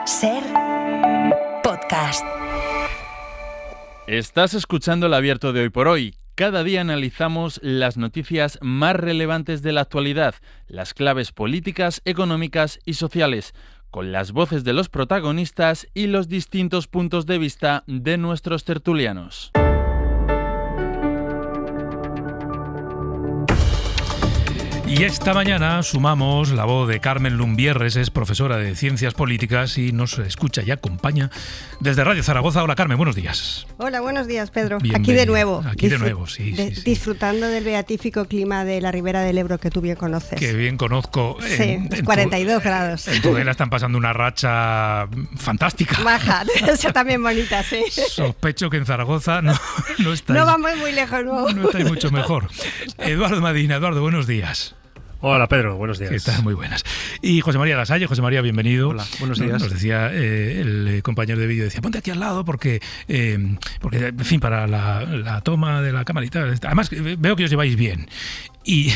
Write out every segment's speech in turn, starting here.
Ser podcast. Estás escuchando el abierto de Hoy por Hoy. Cada día analizamos las noticias más relevantes de la actualidad, las claves políticas, económicas y sociales, con las voces de los protagonistas y los distintos puntos de vista de nuestros tertulianos. Y esta mañana sumamos la voz de Carmen Lumbierres, es profesora de Ciencias Políticas y nos escucha y acompaña desde Radio Zaragoza. Hola Carmen, buenos días. Hola, buenos días Pedro. Bienvenida. Aquí de nuevo. Aquí de nuevo, sí. Disfrutando del beatífico clima de la ribera del Ebro que tú bien conoces. Que bien conozco. Sí, 42 grados. En Tudela están pasando una racha fantástica. Baja, esa también bonita, sí. Sospecho que en Zaragoza no estáis. No vamos muy lejos, no estáis mucho mejor. Eduardo Madina, Eduardo, buenos días. Hola Pedro, buenos días. ¿Qué tal? Muy buenas. Y José María Lasalle. José María, bienvenido. Hola, buenos días. Nos decía el compañero de vídeo, decía, ponte aquí al lado porque en fin, para la toma de la cámara y tal. Además, veo que os lleváis bien. Y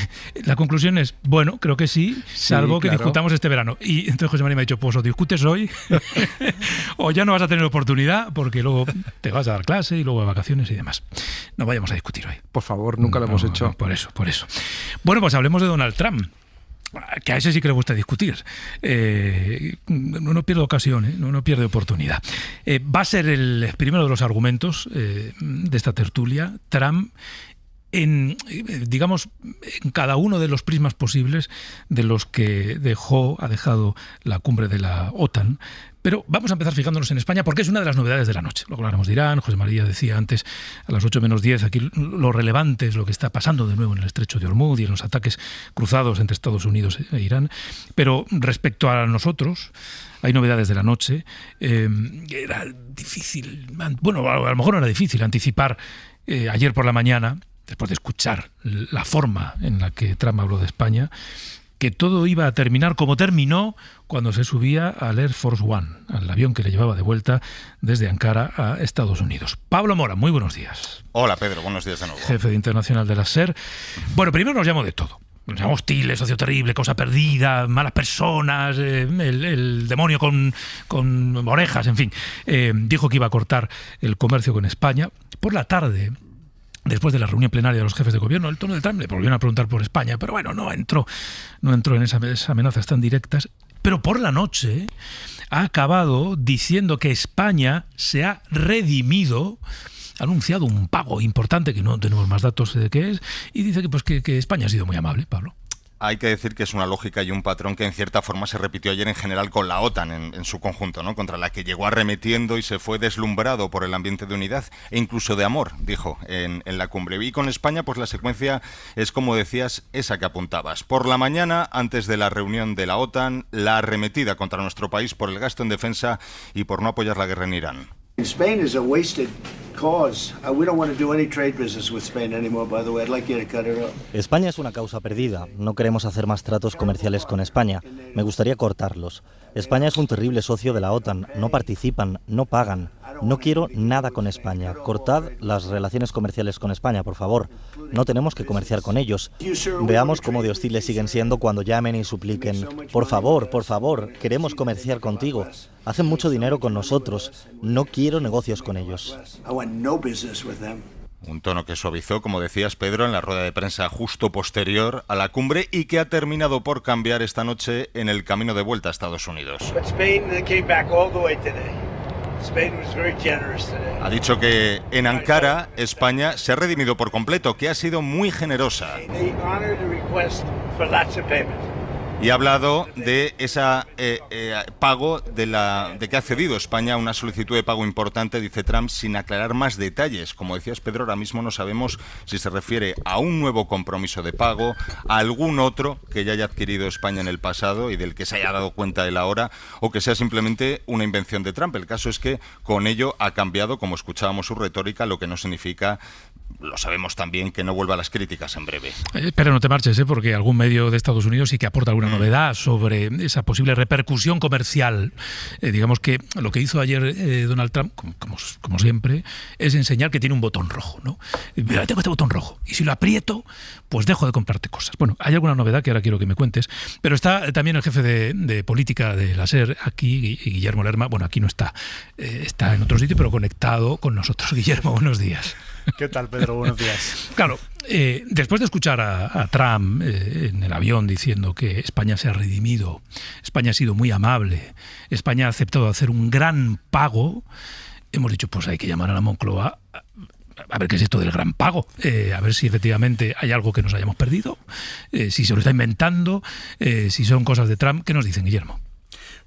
la conclusión es, bueno, creo que sí, salvo que discutamos este verano. Y entonces José María me ha dicho, pues o discutes hoy o ya no vas a tener oportunidad porque luego te vas a dar clase y luego a vacaciones y demás. No vayamos a discutir hoy. Por favor, nunca lo hemos hecho. No, por eso. Bueno, pues hablemos de Donald Trump, que a ese sí que le gusta discutir. No pierde ocasión, no pierde oportunidad. Va a ser el primero de los argumentos de esta tertulia. Trump en cada uno de los prismas posibles de los que ha dejado la cumbre de la OTAN. Pero vamos a empezar fijándonos en España porque es una de las novedades de la noche. Luego hablaremos de Irán. José María decía antes, a las 8 menos 10, aquí lo relevante es lo que está pasando de nuevo en el estrecho de Hormuz y en los ataques cruzados entre Estados Unidos e Irán. Pero respecto a nosotros, hay novedades de la noche. Era difícil, bueno, a lo mejor no era difícil anticipar ayer por la mañana, después de escuchar la forma en la que Trump habló de España, que todo iba a terminar como terminó cuando se subía al Air Force One, al avión que le llevaba de vuelta desde Ankara a Estados Unidos. Pablo Mora, muy buenos días. Hola Pedro, buenos días de nuevo. Jefe de Internacional de la SER. Bueno, primero nos llamó de todo. Nos llamó hostiles, socio terrible, cosa perdida, malas personas, el demonio con orejas, en fin. Dijo que iba a cortar el comercio con España. Por la tarde, después de la reunión plenaria de los jefes de gobierno, el tono de Trump le volvieron a preguntar por España, pero bueno, no entró en esas amenazas tan directas. Pero por la noche ha acabado diciendo que España se ha redimido, ha anunciado un pago importante, que no tenemos más datos de qué es, y dice que España ha sido muy amable, Pablo. Hay que decir que es una lógica y un patrón que en cierta forma se repitió ayer en general con la OTAN en su conjunto, ¿no? Contra la que llegó arremetiendo y se fue deslumbrado por el ambiente de unidad e incluso de amor, dijo en la cumbre. Y con España, pues la secuencia es, como decías, esa que apuntabas. Por la mañana, antes de la reunión de la OTAN, la arremetida contra nuestro país por el gasto en defensa y por no apoyar la guerra en Irán. Spain is a wasted cause. We don't want to do any trade business with Spain anymore, by the way. I'd like you to cut it off. España es una causa perdida. No queremos hacer más tratos comerciales con España. Me gustaría cortarlos. España es un terrible socio de la OTAN. No participan, no pagan. No quiero nada con España. Cortad las relaciones comerciales con España, por favor. No tenemos que comerciar con ellos. Veamos cómo de hostiles siguen siendo cuando llamen y supliquen. Por favor, queremos comerciar contigo. Hacen mucho dinero con nosotros. No quiero negocios con ellos. Un tono que suavizó, como decías, Pedro, en la rueda de prensa justo posterior a la cumbre y que ha terminado por cambiar esta noche en el camino de vuelta a Estados Unidos. Ha dicho que en Ankara, España se ha redimido por completo, que ha sido muy generosa. Y ha hablado de ese pago, de que ha cedido España a una solicitud de pago importante, dice Trump, sin aclarar más detalles. Como decías, Pedro, ahora mismo no sabemos si se refiere a un nuevo compromiso de pago, a algún otro que ya haya adquirido España en el pasado y del que se haya dado cuenta él ahora, o que sea simplemente una invención de Trump. El caso es que con ello ha cambiado, como escuchábamos su retórica, lo que no significa lo sabemos también, que no vuelva a las críticas en breve. Pero no te marches, porque algún medio de Estados Unidos sí que aporta alguna novedad sobre esa posible repercusión comercial. Digamos que lo que hizo ayer Donald Trump, como siempre, es enseñar que tiene un botón rojo, ¿no? Mira, tengo este botón rojo, y si lo aprieto, pues dejo de comprarte cosas. Bueno, hay alguna novedad que ahora quiero que me cuentes, pero está también el jefe de política de la SER aquí, Guillermo Lerma. Bueno, aquí no está, está en otro sitio, pero conectado con nosotros. Guillermo, buenos días. ¿Qué tal, Pedro? Buenos días. Claro, después de escuchar a Trump en el avión diciendo que España se ha redimido, España ha sido muy amable, España ha aceptado hacer un gran pago, hemos dicho, pues hay que llamar a la Moncloa a ver qué es esto del gran pago, a ver si efectivamente hay algo que nos hayamos perdido, si se lo está inventando, si son cosas de Trump. ¿Qué nos dicen, Guillermo?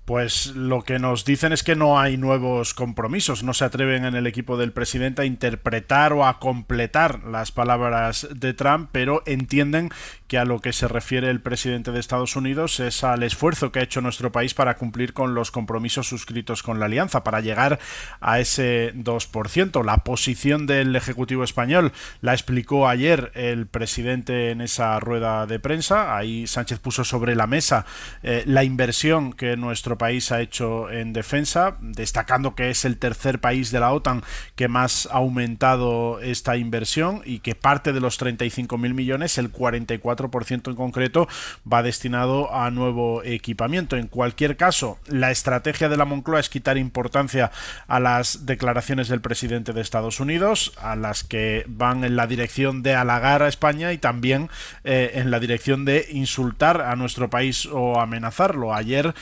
Pues lo que nos dicen es que no hay nuevos compromisos, no se atreven en el equipo del presidente a interpretar o a completar las palabras de Trump, pero entienden que a lo que se refiere el presidente de Estados Unidos es al esfuerzo que ha hecho nuestro país para cumplir con los compromisos suscritos con la Alianza, para llegar a ese 2%. La posición del Ejecutivo español la explicó ayer el presidente en esa rueda de prensa. Ahí Sánchez puso sobre la mesa la inversión que nuestro país ha hecho en defensa, destacando que es el tercer país de la OTAN que más ha aumentado esta inversión y que parte de los 35.000 millones, el 44% en concreto, va destinado a nuevo equipamiento. En cualquier caso, la estrategia de la Moncloa es quitar importancia a las declaraciones del presidente de Estados Unidos, a las que van en la dirección de halagar a España y también en la dirección de insultar a nuestro país o amenazarlo. Ayer,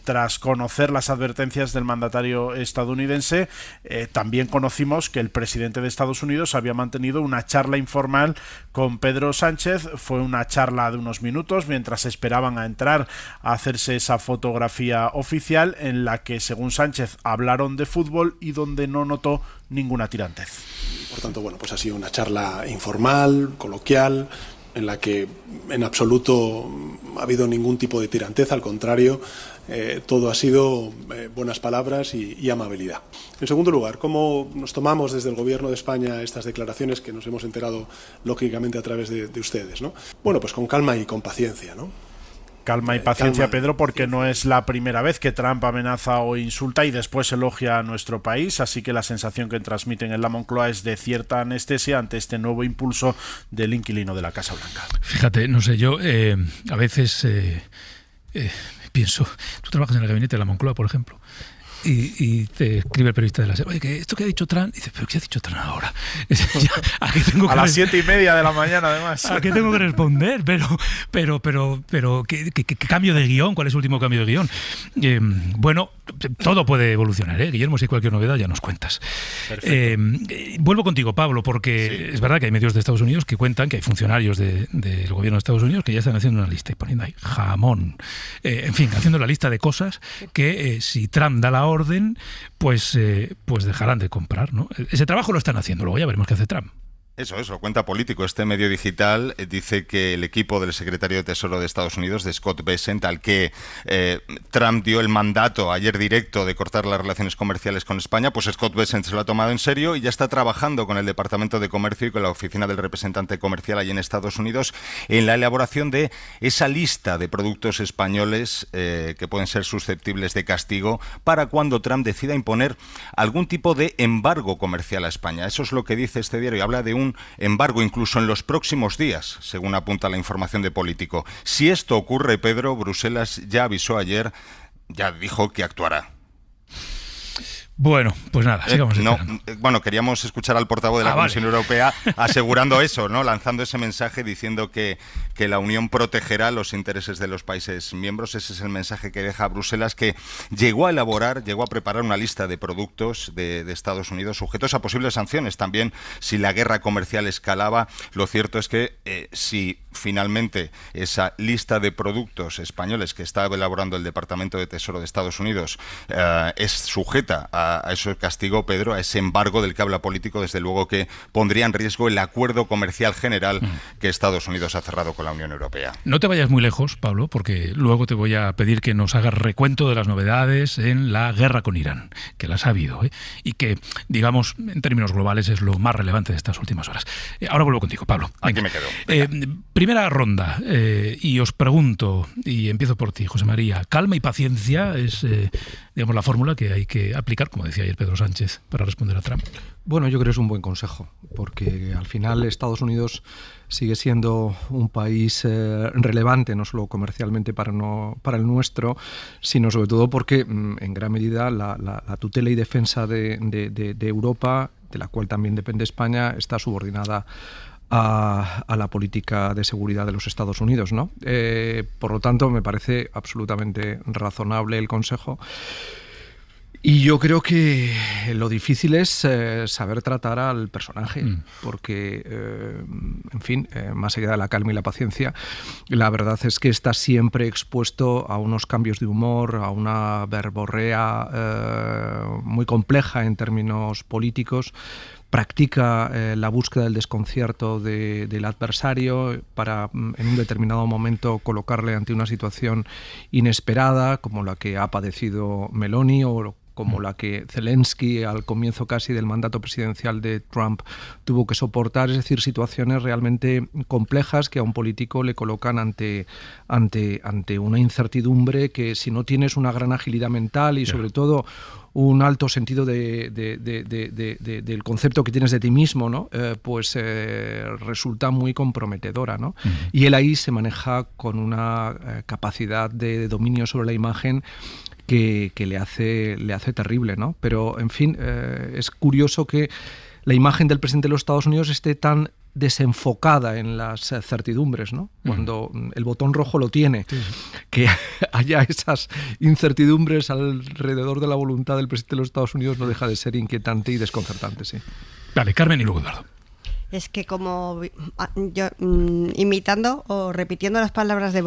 tras conocer las advertencias del mandatario estadounidense, también conocimos que el presidente de Estados Unidos había mantenido una charla informal con Pedro Sánchez. Fue una charla de unos minutos mientras esperaban a entrar a hacerse esa fotografía oficial, en la que, según Sánchez, hablaron de fútbol y donde no notó ninguna tirantez. Por tanto, bueno, pues ha sido una charla informal, coloquial, en la que en absoluto ha habido ningún tipo de tirantez, al contrario, todo ha sido buenas palabras y amabilidad. En segundo lugar, ¿cómo nos tomamos desde el Gobierno de España estas declaraciones que nos hemos enterado lógicamente a través de ustedes, ¿no? Bueno, pues con calma y con paciencia, ¿no? Calma y paciencia, Pedro, porque no es la primera vez que Trump amenaza o insulta y después elogia a nuestro país, así que la sensación que transmiten en la Moncloa es de cierta anestesia ante este nuevo impulso del inquilino de la Casa Blanca. Fíjate, no sé, yo a veces pienso, tú trabajas en el gabinete de la Moncloa, por ejemplo, y te escribe el periodista de la SER, oye, que esto que ha dicho Trump, y dices, pero ¿qué ha dicho Trump ahora? A las 7:30 de la mañana, además. ¿A qué tengo que responder? Pero ¿qué cambio de guión? ¿Cuál es el último cambio de guión? Bueno, todo puede evolucionar, ¿eh? Guillermo, si hay cualquier novedad ya nos cuentas. Vuelvo contigo, Pablo, porque sí, es verdad que hay medios de Estados Unidos que cuentan que hay funcionarios del gobierno de Estados Unidos que ya están haciendo una lista y poniendo ahí jamón. En fin, haciendo la lista de cosas que si Trump da la orden, pues dejarán de comprar, ¿no? Ese trabajo lo están haciendo, luego ya veremos qué hace Trump. Eso, cuenta Político. Este medio digital dice que el equipo del secretario de Tesoro de Estados Unidos, de Scott Bessent, al que Trump dio el mandato ayer directo de cortar las relaciones comerciales con España, pues Scott Bessent se lo ha tomado en serio y ya está trabajando con el Departamento de Comercio y con la Oficina del Representante Comercial allí en Estados Unidos en la elaboración de esa lista de productos españoles que pueden ser susceptibles de castigo para cuando Trump decida imponer algún tipo de embargo comercial a España. Eso es lo que dice este diario. Habla de un embargo incluso en los próximos días, según apunta la información de Político. Si esto ocurre, Pedro, Bruselas ya avisó ayer, ya dijo que actuará. Bueno, pues nada, sigamos. Bueno, queríamos escuchar al portavoz de la Comisión Europea asegurando eso, ¿no? Lanzando ese mensaje diciendo que la Unión protegerá los intereses de los países miembros. Ese es el mensaje que deja Bruselas, que llegó a preparar una lista de productos de Estados Unidos sujetos a posibles sanciones. También, si la guerra comercial escalaba, lo cierto es que si finalmente esa lista de productos españoles que está elaborando el Departamento de Tesoro de Estados Unidos es sujeta a a ese castigo, Pedro, a ese embargo del que habla Político, desde luego que pondría en riesgo el acuerdo comercial general que Estados Unidos ha cerrado con la Unión Europea. No te vayas muy lejos, Pablo, porque luego te voy a pedir que nos hagas recuento de las novedades en la guerra con Irán, que las ha habido, y que, digamos, en términos globales es lo más relevante de estas últimas horas. Ahora vuelvo contigo, Pablo. Aquí me quedo. Primera ronda, y os pregunto, y empiezo por ti, José María. Calma y paciencia es, digamos, la fórmula que hay que aplicar, como decía ayer Pedro Sánchez, para responder a Trump. Bueno, yo creo que es un buen consejo, porque al final Estados Unidos sigue siendo un país relevante, no solo comercialmente para el nuestro, sino sobre todo porque en gran medida la tutela y defensa de Europa, de la cual también depende España, está subordinada a la política de seguridad de los Estados Unidos, ¿no? Por lo tanto, me parece absolutamente razonable el consejo. Y yo creo que lo difícil es saber tratar al personaje, porque, en fin, más allá de la calma y la paciencia, la verdad es que está siempre expuesto a unos cambios de humor, a una verborrea muy compleja en términos políticos. Practica la búsqueda del desconcierto del adversario para, en un determinado momento, colocarle ante una situación inesperada, como la que ha padecido Meloni o como la que Zelensky al comienzo casi del mandato presidencial de Trump tuvo que soportar, es decir, situaciones realmente complejas que a un político le colocan ante una incertidumbre que, si no tienes una gran agilidad mental y sobre todo un alto sentido del concepto que tienes de ti mismo, ¿no? Pues resulta muy comprometedora, ¿no? Y él ahí se maneja con una capacidad de dominio sobre la imagen que le hace terrible, ¿no? Pero, en fin, es curioso que la imagen del presidente de los Estados Unidos esté tan desenfocada en las certidumbres, ¿no? Cuando el botón rojo lo tiene, que haya esas incertidumbres alrededor de la voluntad del presidente de los Estados Unidos no deja de ser inquietante y desconcertante, sí. Vale, Carmen y luego Eduardo. Es que como yo imitando o repitiendo las palabras de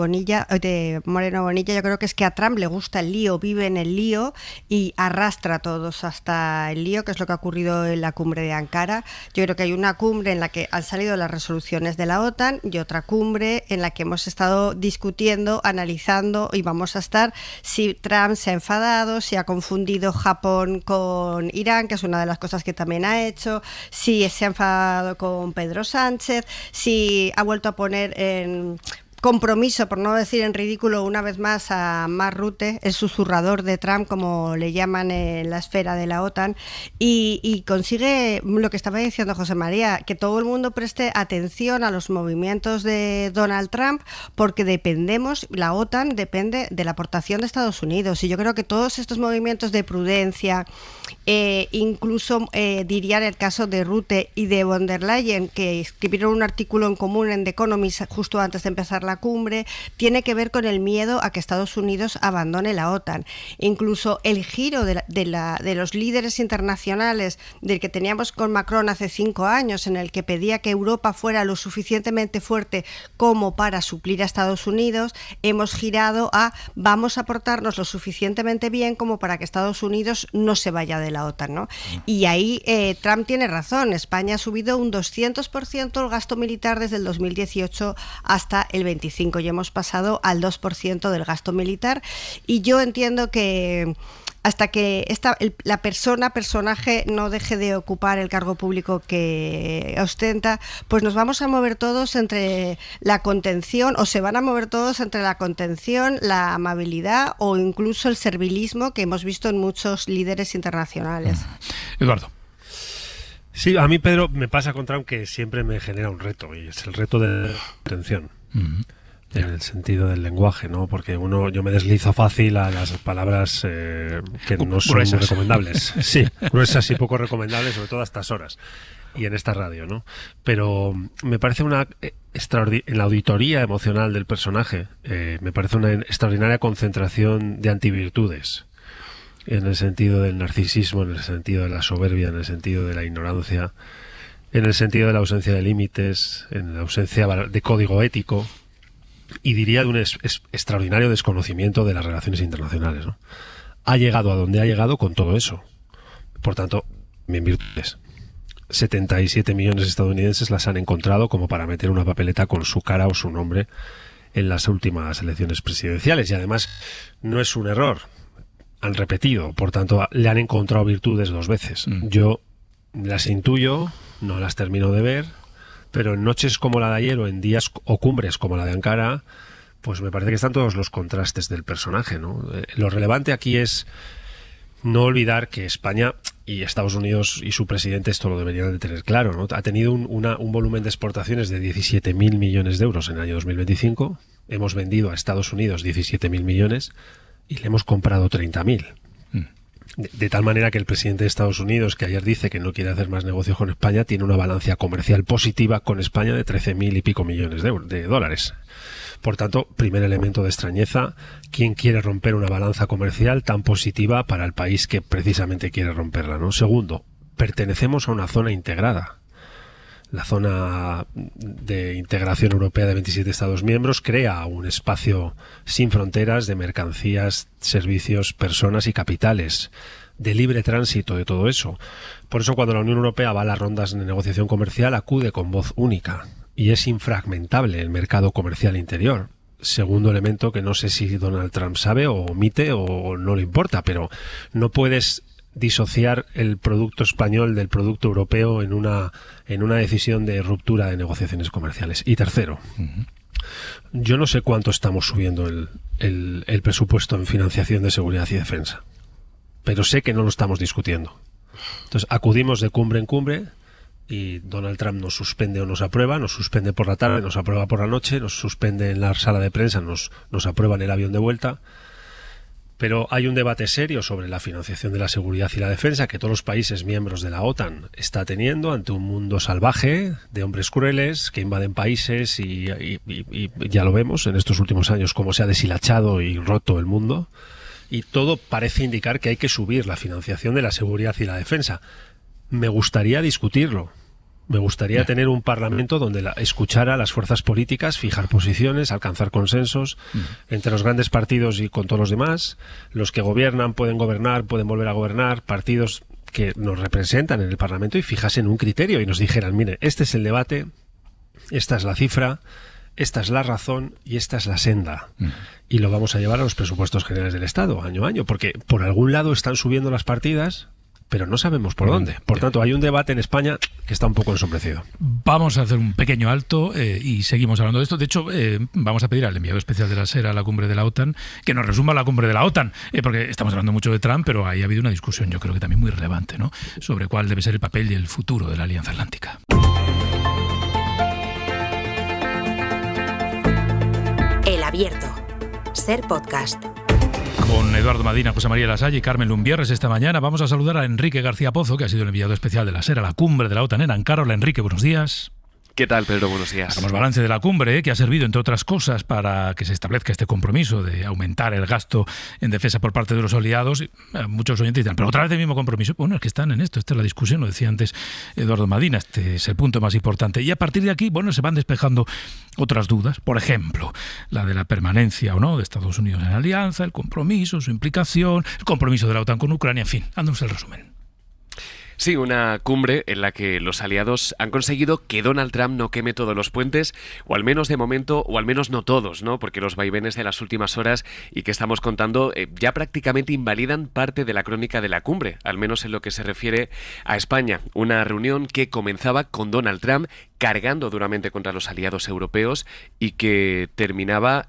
Moreno Bonilla, yo creo que es que a Trump le gusta el lío, vive en el lío y arrastra a todos hasta el lío, que es lo que ha ocurrido en la cumbre de Ankara. Yo creo que hay una cumbre en la que han salido las resoluciones de la OTAN y otra cumbre en la que hemos estado discutiendo, analizando y vamos a estar si Trump se ha enfadado, si ha confundido Japón con Irán, que es una de las cosas que también ha hecho, si se ha enfadado con Pedro Sánchez, si ha vuelto a poner en compromiso, por no decir en ridículo, una vez más a Mark Rutte, el susurrador de Trump, como le llaman en la esfera de la OTAN, y consigue lo que estaba diciendo José María, que todo el mundo preste atención a los movimientos de Donald Trump, porque la OTAN depende de la aportación de Estados Unidos, y yo creo que todos estos movimientos de prudencia, incluso diría en el caso de Rutte y de von der Leyen, que escribieron un artículo en común en The Economist justo antes de empezar la cumbre, tiene que ver con el miedo a que Estados Unidos abandone la OTAN. Incluso el giro de los líderes internacionales del que teníamos con Macron hace 5 años, en el que pedía que Europa fuera lo suficientemente fuerte como para suplir a Estados Unidos, hemos girado a vamos a portarnos lo suficientemente bien como para que Estados Unidos no se vaya de la OTAN, ¿no? Y ahí Trump tiene razón. España ha subido un 200% el gasto militar desde el 2018 hasta el 25 y hemos pasado al 2% del gasto militar, y yo entiendo que hasta que la personaje no deje de ocupar el cargo público que ostenta, pues nos vamos a mover todos entre la contención, o se van a mover todos entre la contención, la amabilidad o incluso el servilismo que hemos visto en muchos líderes internacionales. Eduardo. Sí, a mí, Pedro, me pasa con Trump que siempre me genera un reto, y es el reto de la atención. En el sentido del lenguaje, ¿no? Porque yo me deslizo fácil a las palabras que no son muy recomendables. Sí, gruesas y poco recomendables, sobre todo a estas horas y en esta radio, ¿no? Pero me parece en la auditoría emocional del personaje, me parece una extraordinaria concentración de antivirtudes, en el sentido del narcisismo, en el sentido de la soberbia, en el sentido de la ignorancia, en el sentido de la ausencia de límites, en la ausencia de código ético, y diría de un extraordinario desconocimiento de las relaciones internacionales, ¿no? Ha llegado a donde ha llegado con todo eso. Por tanto, bien virtudes. 77 millones de estadounidenses las han encontrado como para meter una papeleta con su cara o su nombre en las últimas elecciones presidenciales. Y además, no es un error. Han repetido, por tanto, le han encontrado virtudes 2 veces. Yo las intuyo, no las termino de ver, pero en noches como la de ayer o en días o cumbres como la de Ankara, pues me parece que están todos los contrastes del personaje, ¿no? Lo relevante aquí es no olvidar que España y Estados Unidos y su presidente esto lo deberían de tener claro, ¿no? Ha tenido un volumen de exportaciones de 17.000 millones de euros en el año 2025. Hemos vendido a Estados Unidos 17.000 millones y le hemos comprado 30.000. De tal manera que el presidente de Estados Unidos, que ayer dice que no quiere hacer más negocios con España, tiene una balanza comercial positiva con España de 13.000 y pico millones de dólares. Por tanto, primer elemento de extrañeza, ¿quién quiere romper una balanza comercial tan positiva para el país que precisamente quiere romperla, ¿no? Segundo, pertenecemos a una zona integrada. La zona de integración europea de 27 Estados miembros crea un espacio sin fronteras de mercancías, servicios, personas y capitales, de libre tránsito de todo eso. Por eso cuando la Unión Europea va a las rondas de negociación comercial acude con voz única y es infragmentable el mercado comercial interior. Segundo elemento que no sé si Donald Trump sabe o omite o no le importa, pero no puedes disociar el producto español del producto europeo en una decisión de ruptura de negociaciones comerciales. Y tercero, yo no sé cuánto estamos subiendo el presupuesto en financiación de seguridad y defensa, pero sé que no lo estamos discutiendo. Entonces acudimos de cumbre en cumbre y Donald Trump nos suspende o nos aprueba, nos suspende por la tarde, nos aprueba por la noche, nos suspende en la sala de prensa, nos aprueba en el avión de vuelta. Pero hay un debate serio sobre la financiación de la seguridad y la defensa que todos los países miembros de la OTAN está teniendo ante un mundo salvaje de hombres crueles que invaden países y ya lo vemos en estos últimos años cómo se ha deshilachado y roto el mundo. Y todo parece indicar que hay que subir la financiación de la seguridad y la defensa. Me gustaría discutirlo. Me gustaría tener un parlamento donde escuchara a las fuerzas políticas, fijar posiciones, alcanzar consensos entre los grandes partidos y con todos los demás. Los que gobiernan pueden gobernar, pueden volver a gobernar, partidos que nos representan en el parlamento y fijasen un criterio y nos dijeran, mire, este es el debate, esta es la cifra, esta es la razón y esta es la senda. Y lo vamos a llevar a los presupuestos generales del Estado, año a año, porque por algún lado están subiendo las partidas, pero no sabemos por dónde. Por tanto, hay un debate en España que está un poco ensombrecido. Vamos a hacer un pequeño alto y seguimos hablando de esto. De hecho, vamos a pedir al enviado especial de la SER a la cumbre de la OTAN que nos resuma la cumbre de la OTAN, porque estamos hablando mucho de Trump, pero ahí ha habido una discusión, yo creo que también muy relevante, ¿no?, sobre cuál debe ser el papel y el futuro de la Alianza Atlántica. El Abierto. SER Podcast. Con Eduardo Madina, José María Lasalle y Carmen Lumbierres esta mañana vamos a saludar a Enrique García Pozo, que ha sido el enviado especial de la SER a la cumbre de la OTAN en Ankara. Hola, Enrique, buenos días. ¿Qué tal, Pedro? Buenos días. Hagamos balance de la cumbre, que ha servido, entre otras cosas, para que se establezca este compromiso de aumentar el gasto en defensa por parte de los aliados. Muchos oyentes dirán, pero otra vez el mismo compromiso. Bueno, es que están en esto, esta es la discusión, lo decía antes Eduardo Madina, este es el punto más importante. Y a partir de aquí, bueno, se van despejando otras dudas, por ejemplo, la de la permanencia o no de Estados Unidos en la alianza, el compromiso, su implicación, el compromiso de la OTAN con Ucrania, en fin, dándonos el resumen. Sí, una cumbre en la que los aliados han conseguido que Donald Trump no queme todos los puentes, o al menos de momento, o al menos no todos, ¿no? Porque los vaivenes de las últimas horas y que estamos contando ya prácticamente invalidan parte de la crónica de la cumbre, al menos en lo que se refiere a España. Una reunión que comenzaba con Donald Trump cargando duramente contra los aliados europeos y que terminaba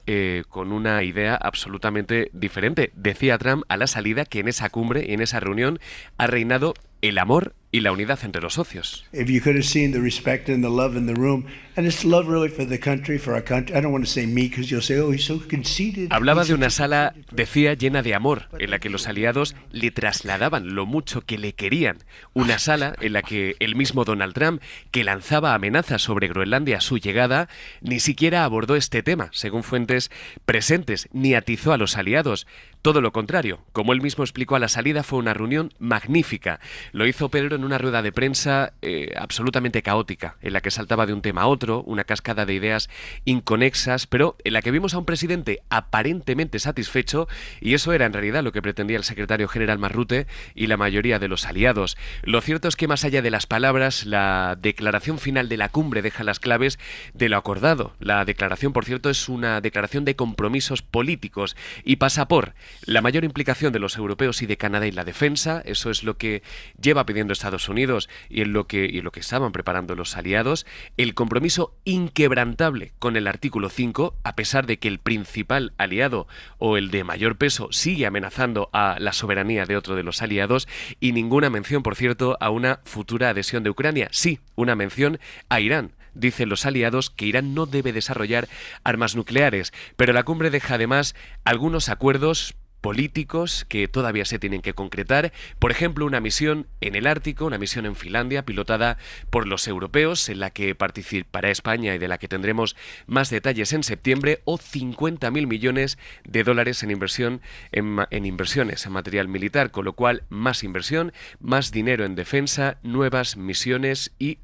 con una idea absolutamente diferente. Decía Trump a la salida que en esa cumbre y en esa reunión ha reinado el amor y la unidad entre los socios. If you could have seen the respect and the love in the room, and it's love really for the country, for our country. I don't want to say me because you'll say, oh, he's so conceited. Hablaba de una sala, decía, llena de amor, en la que los aliados le trasladaban lo mucho que le querían. Una sala en la que el mismo Donald Trump, que lanzaba amenazas sobre Groenlandia a su llegada, ni siquiera abordó este tema, según fuentes presentes, ni atizó a los aliados. todo lo contrario. Como él mismo explicó a la salida, fue una reunión magnífica. Lo hizo Pedro en una rueda de prensa absolutamente caótica, en la que saltaba de un tema a otro, una cascada de ideas inconexas, pero en la que vimos a un presidente aparentemente satisfecho, y eso era en realidad lo que pretendía el secretario general Marrute y la mayoría de los aliados. Lo cierto es que más allá de las palabras, la declaración final de la cumbre deja las claves de lo acordado. La declaración, por cierto, es una declaración de compromisos políticos y pasa por la mayor implicación de los europeos y de Canadá en la defensa. Eso es lo que lleva pidiendo Estados Unidos y en lo que estaban preparando los aliados. El compromiso inquebrantable con el artículo 5, a pesar de que el principal aliado o el de mayor peso sigue amenazando a la soberanía de otro de los aliados, y ninguna mención, por cierto, a una futura adhesión de Ucrania. Sí, una mención a Irán. Dicen los aliados que Irán no debe desarrollar armas nucleares, pero la cumbre deja además algunos acuerdos políticos que todavía se tienen que concretar. Por ejemplo, una misión en el Ártico, una misión en Finlandia pilotada por los europeos, en la que participará España y de la que tendremos más detalles en septiembre, o 50.000 millones de dólares en inversión en inversiones en material militar, con lo cual más inversión, más dinero en defensa, nuevas misiones y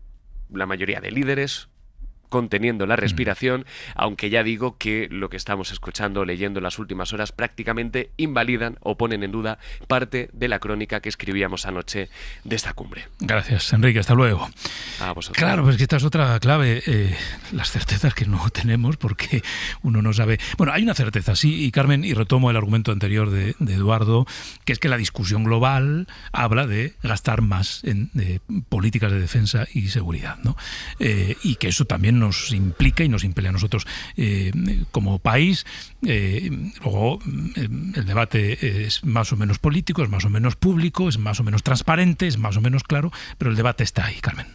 la mayoría de líderes conteniendo la respiración, aunque ya digo que lo que estamos escuchando, leyendo en las últimas horas, prácticamente invalidan o ponen en duda parte de la crónica que escribíamos anoche de esta cumbre. Gracias, Enrique, hasta luego. A vosotros. Claro, pues que esta es otra clave, las certezas que no tenemos porque uno no sabe. Bueno, hay una certeza, sí, y Carmen, y retomo el argumento anterior de Eduardo, que es que la discusión global habla de gastar más en políticas de defensa y seguridad, ¿no? Y que eso también nos implica y nos impele a nosotros como país. Luego el debate es más o menos político, es más o menos público, es más o menos transparente, es más o menos claro, pero el debate está ahí, Carmen.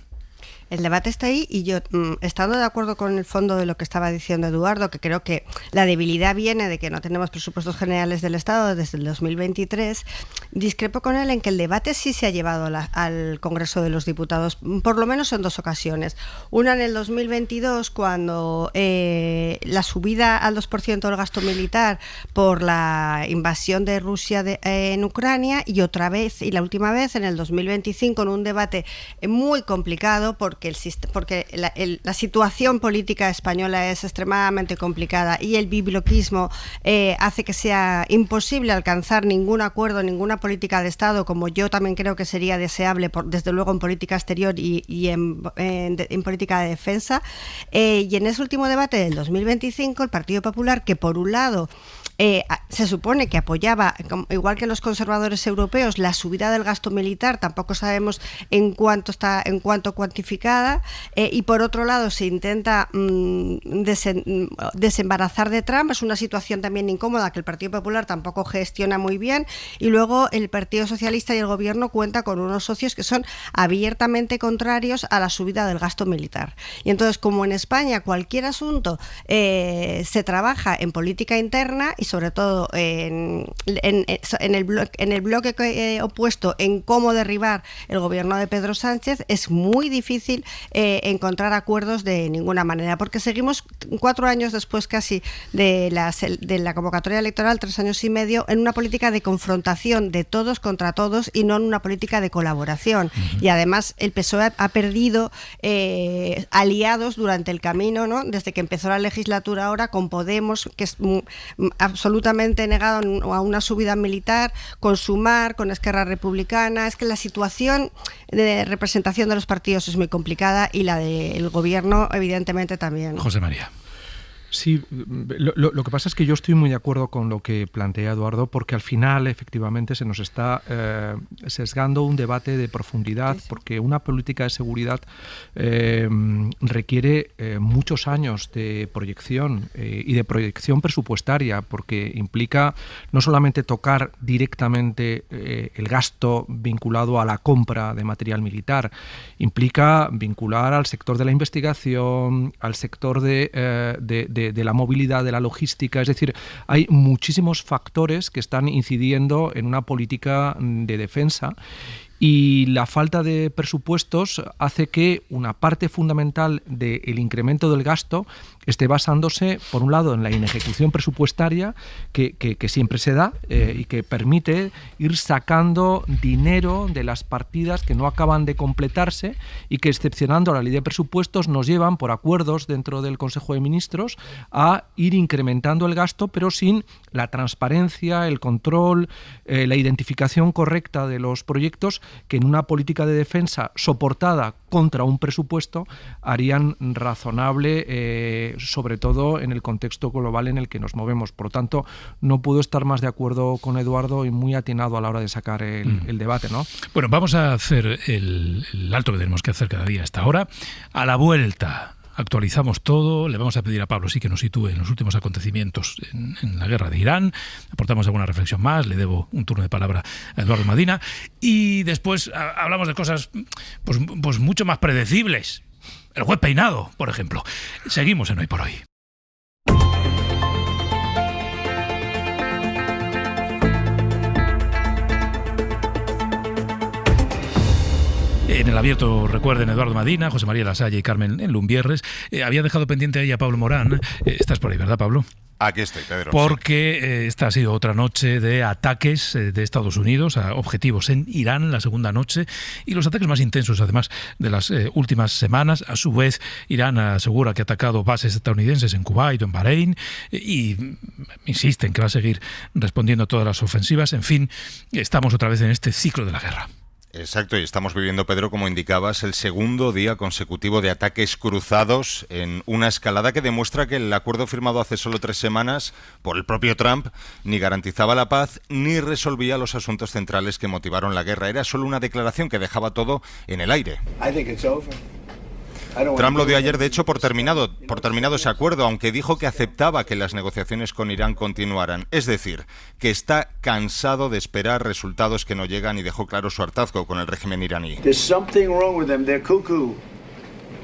El debate está ahí y yo, estando de acuerdo con el fondo de lo que estaba diciendo Eduardo, que creo que la debilidad viene de que no tenemos presupuestos generales del Estado desde el 2023, discrepo con él en que el debate sí se ha llevado al Congreso de los Diputados, por lo menos en dos ocasiones. Una en el 2022, cuando la subida al 2% del gasto militar por la invasión de Rusia en Ucrania, y otra vez, y la última vez, en el 2025, en un debate muy complicado porque la situación política española es extremadamente complicada y el bibloquismo hace que sea imposible alcanzar ningún acuerdo, ninguna política de Estado, como yo también creo que sería deseable, desde luego en política exterior y en política de defensa. Y en ese último debate del 2025, el Partido Popular, que por un lado se supone que apoyaba, igual que los conservadores europeos, la subida del gasto militar, tampoco sabemos en cuánto cuantificada, y por otro lado se intenta desembarazar de Trump. Es una situación también incómoda que el Partido Popular tampoco gestiona muy bien, y luego el Partido Socialista y el Gobierno cuenta con unos socios que son abiertamente contrarios a la subida del gasto militar. Y entonces, como en España cualquier asunto se trabaja en política interna y sobre todo en el bloque opuesto en cómo derribar el gobierno de Pedro Sánchez, es muy difícil encontrar acuerdos de ninguna manera, porque seguimos 4 años después casi de la convocatoria electoral, 3 años y medio, en una política de confrontación de todos contra todos y no en una política de colaboración. Y además el PSOE ha perdido aliados durante el camino, ¿no? Desde que empezó la legislatura ahora, con Podemos, que es absolutamente negado a una subida militar, con Sumar, con Esquerra Republicana. Es que la situación de representación de los partidos es muy complicada y la del gobierno evidentemente también. José María. Sí, lo que pasa es que yo estoy muy de acuerdo con lo que plantea Eduardo, porque al final efectivamente se nos está sesgando un debate de profundidad, sí. Porque una política de seguridad requiere muchos años de proyección y de proyección presupuestaria, porque implica no solamente tocar directamente el gasto vinculado a la compra de material militar, implica vincular al sector de la investigación, al sector de la movilidad, de la logística. Es decir, hay muchísimos factores que están incidiendo en una política de defensa, y la falta de presupuestos hace que una parte fundamental del incremento del gasto esté basándose, por un lado, en la inejecución presupuestaria que siempre se da y que permite ir sacando dinero de las partidas que no acaban de completarse y que, excepcionando la ley de presupuestos, nos llevan, por acuerdos dentro del Consejo de Ministros, a ir incrementando el gasto, pero sin la transparencia, el control, la identificación correcta de los proyectos que en una política de defensa soportada contra un presupuesto harían razonable, sobre todo en el contexto global en el que nos movemos. Por lo tanto, no puedo estar más de acuerdo con Eduardo y muy atinado a la hora de sacar el debate, ¿no? Bueno, vamos a hacer el alto que tenemos que hacer cada día a esta hora. A la vuelta actualizamos todo, le vamos a pedir a Pablo sí que nos sitúe en los últimos acontecimientos en la guerra de Irán, aportamos alguna reflexión más, le debo un turno de palabra a Eduardo Madina y después hablamos de cosas pues mucho más predecibles. El juez peinado, por ejemplo. Seguimos en Hoy por Hoy. En el abierto, recuerden, Eduardo Madina, José María Lasalle y Carmen Lumbierres. Había dejado pendiente ahí a Pablo Morán. Estás por ahí, ¿verdad, Pablo? Aquí estoy, Pedro. Porque esta ha sido otra noche de ataques de Estados Unidos a objetivos en Irán, la segunda noche, y los ataques más intensos, además, de las últimas semanas. A su vez, Irán asegura que ha atacado bases estadounidenses en Kuwait o en Bahrein y insiste en que va a seguir respondiendo a todas las ofensivas. En fin, estamos otra vez en este ciclo de la guerra. Exacto, y estamos viviendo, Pedro, como indicabas, el segundo día consecutivo de ataques cruzados en una escalada que demuestra que el acuerdo firmado hace solo 3 semanas por el propio Trump ni garantizaba la paz ni resolvía los asuntos centrales que motivaron la guerra. Era solo una declaración que dejaba todo en el aire. Trump lo dio ayer, de hecho, por terminado ese acuerdo, aunque dijo que aceptaba que las negociaciones con Irán continuaran. Es decir, que está cansado de esperar resultados que no llegan y dejó claro su hartazgo con el régimen iraní.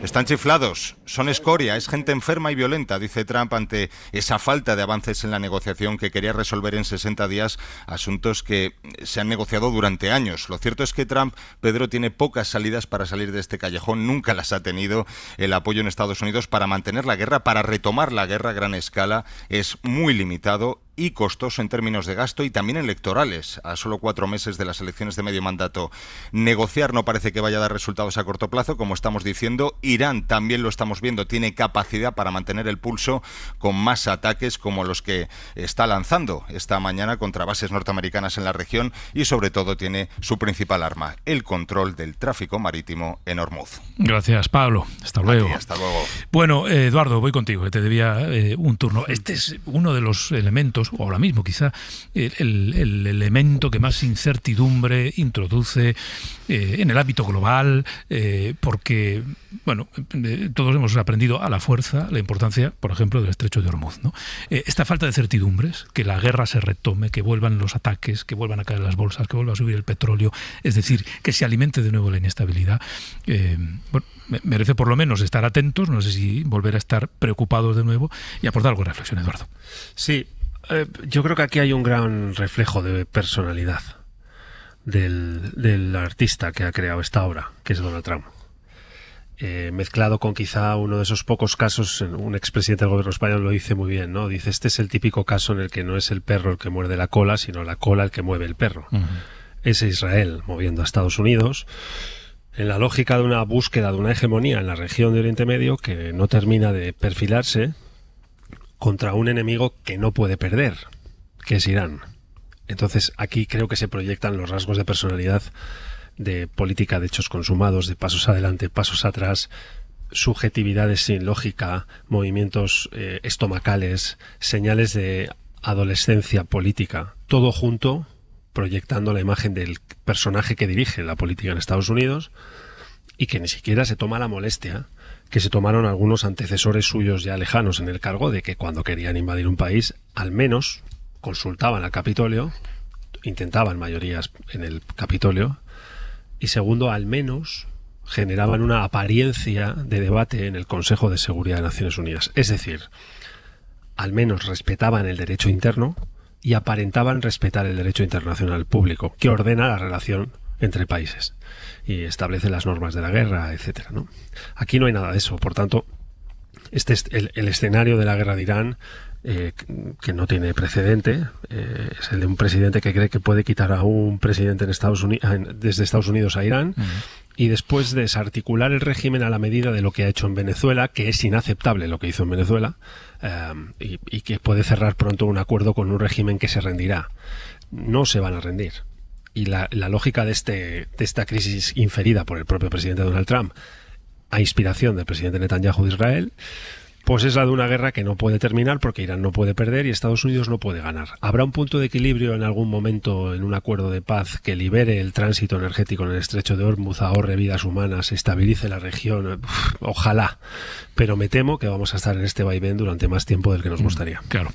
Están chiflados, son escoria, es gente enferma y violenta, dice Trump ante esa falta de avances en la negociación que quería resolver en 60 días asuntos que se han negociado durante años. Lo cierto es que Trump, Pedro, tiene pocas salidas para salir de este callejón, nunca las ha tenido. El apoyo en Estados Unidos para mantener la guerra, para retomar la guerra a gran escala, es muy limitado y costoso en términos de gasto y también electorales. A solo 4 meses de las elecciones de medio mandato, negociar no parece que vaya a dar resultados a corto plazo, como estamos diciendo. Irán, también lo estamos viendo, tiene capacidad para mantener el pulso con más ataques como los que está lanzando esta mañana contra bases norteamericanas en la región y sobre todo tiene su principal arma, el control del tráfico marítimo en Hormuz. Gracias, Pablo. Hasta luego. Hasta luego. Bueno, Eduardo, voy contigo, que te debía un turno. Este es uno de los elementos, o ahora mismo quizá, el elemento que más incertidumbre introduce en el ámbito global, porque, bueno, todos hemos aprendido a la fuerza la importancia, por ejemplo, del estrecho de Hormuz, ¿no? Esta falta de certidumbres, que la guerra se retome, que vuelvan los ataques, que vuelvan a caer las bolsas, que vuelva a subir el petróleo, es decir, que se alimente de nuevo la inestabilidad, bueno, merece por lo menos estar atentos, no sé si volver a estar preocupados de nuevo y aportar algo de reflexión, Eduardo. Sí, yo creo que aquí hay un gran reflejo de personalidad del artista que ha creado esta obra, que es Donald Trump. Mezclado con quizá uno de esos pocos casos, un expresidente del gobierno español lo dice muy bien, ¿no? Dice, este es el típico caso en el que no es el perro el que muerde la cola, sino la cola el que mueve el perro. Uh-huh. Es Israel moviendo a Estados Unidos en la lógica de una búsqueda de una hegemonía en la región de Oriente Medio que no termina de perfilarse contra un enemigo que no puede perder, que es Irán. Entonces aquí creo que se proyectan los rasgos de personalidad de política de hechos consumados, de pasos adelante, pasos atrás, subjetividades sin lógica, movimientos estomacales, señales de adolescencia política, todo junto proyectando la imagen del personaje que dirige la política en Estados Unidos y que ni siquiera se toma la molestia que se tomaron algunos antecesores suyos ya lejanos en el cargo de que cuando querían invadir un país, al menos consultaban al Capitolio, intentaban mayorías en el Capitolio, y segundo, al menos generaban una apariencia de debate en el Consejo de Seguridad de Naciones Unidas. Es decir, al menos respetaban el derecho interno y aparentaban respetar el derecho internacional público, que ordena la relación entre países y establece las normas de la guerra, etcétera, ¿no? Aquí no hay nada de eso, por tanto, el escenario de la guerra de Irán, que no tiene precedente, es el de un presidente que cree que puede quitar a un presidente desde Estados Unidos a Irán, y después desarticular el régimen a la medida de lo que ha hecho en Venezuela, que es inaceptable lo que hizo en Venezuela, y que puede cerrar pronto un acuerdo con un régimen que se rendirá. No se van a rendir. Y la lógica de esta crisis inferida por el propio presidente Donald Trump, a inspiración del presidente Netanyahu de Israel, pues es la de una guerra que no puede terminar porque Irán no puede perder y Estados Unidos no puede ganar. ¿Habrá un punto de equilibrio en algún momento en un acuerdo de paz que libere el tránsito energético en el estrecho de Hormuz, ahorre vidas humanas, estabilice la región? Ojalá. Pero me temo que vamos a estar en este vaivén durante más tiempo del que nos gustaría. Claro.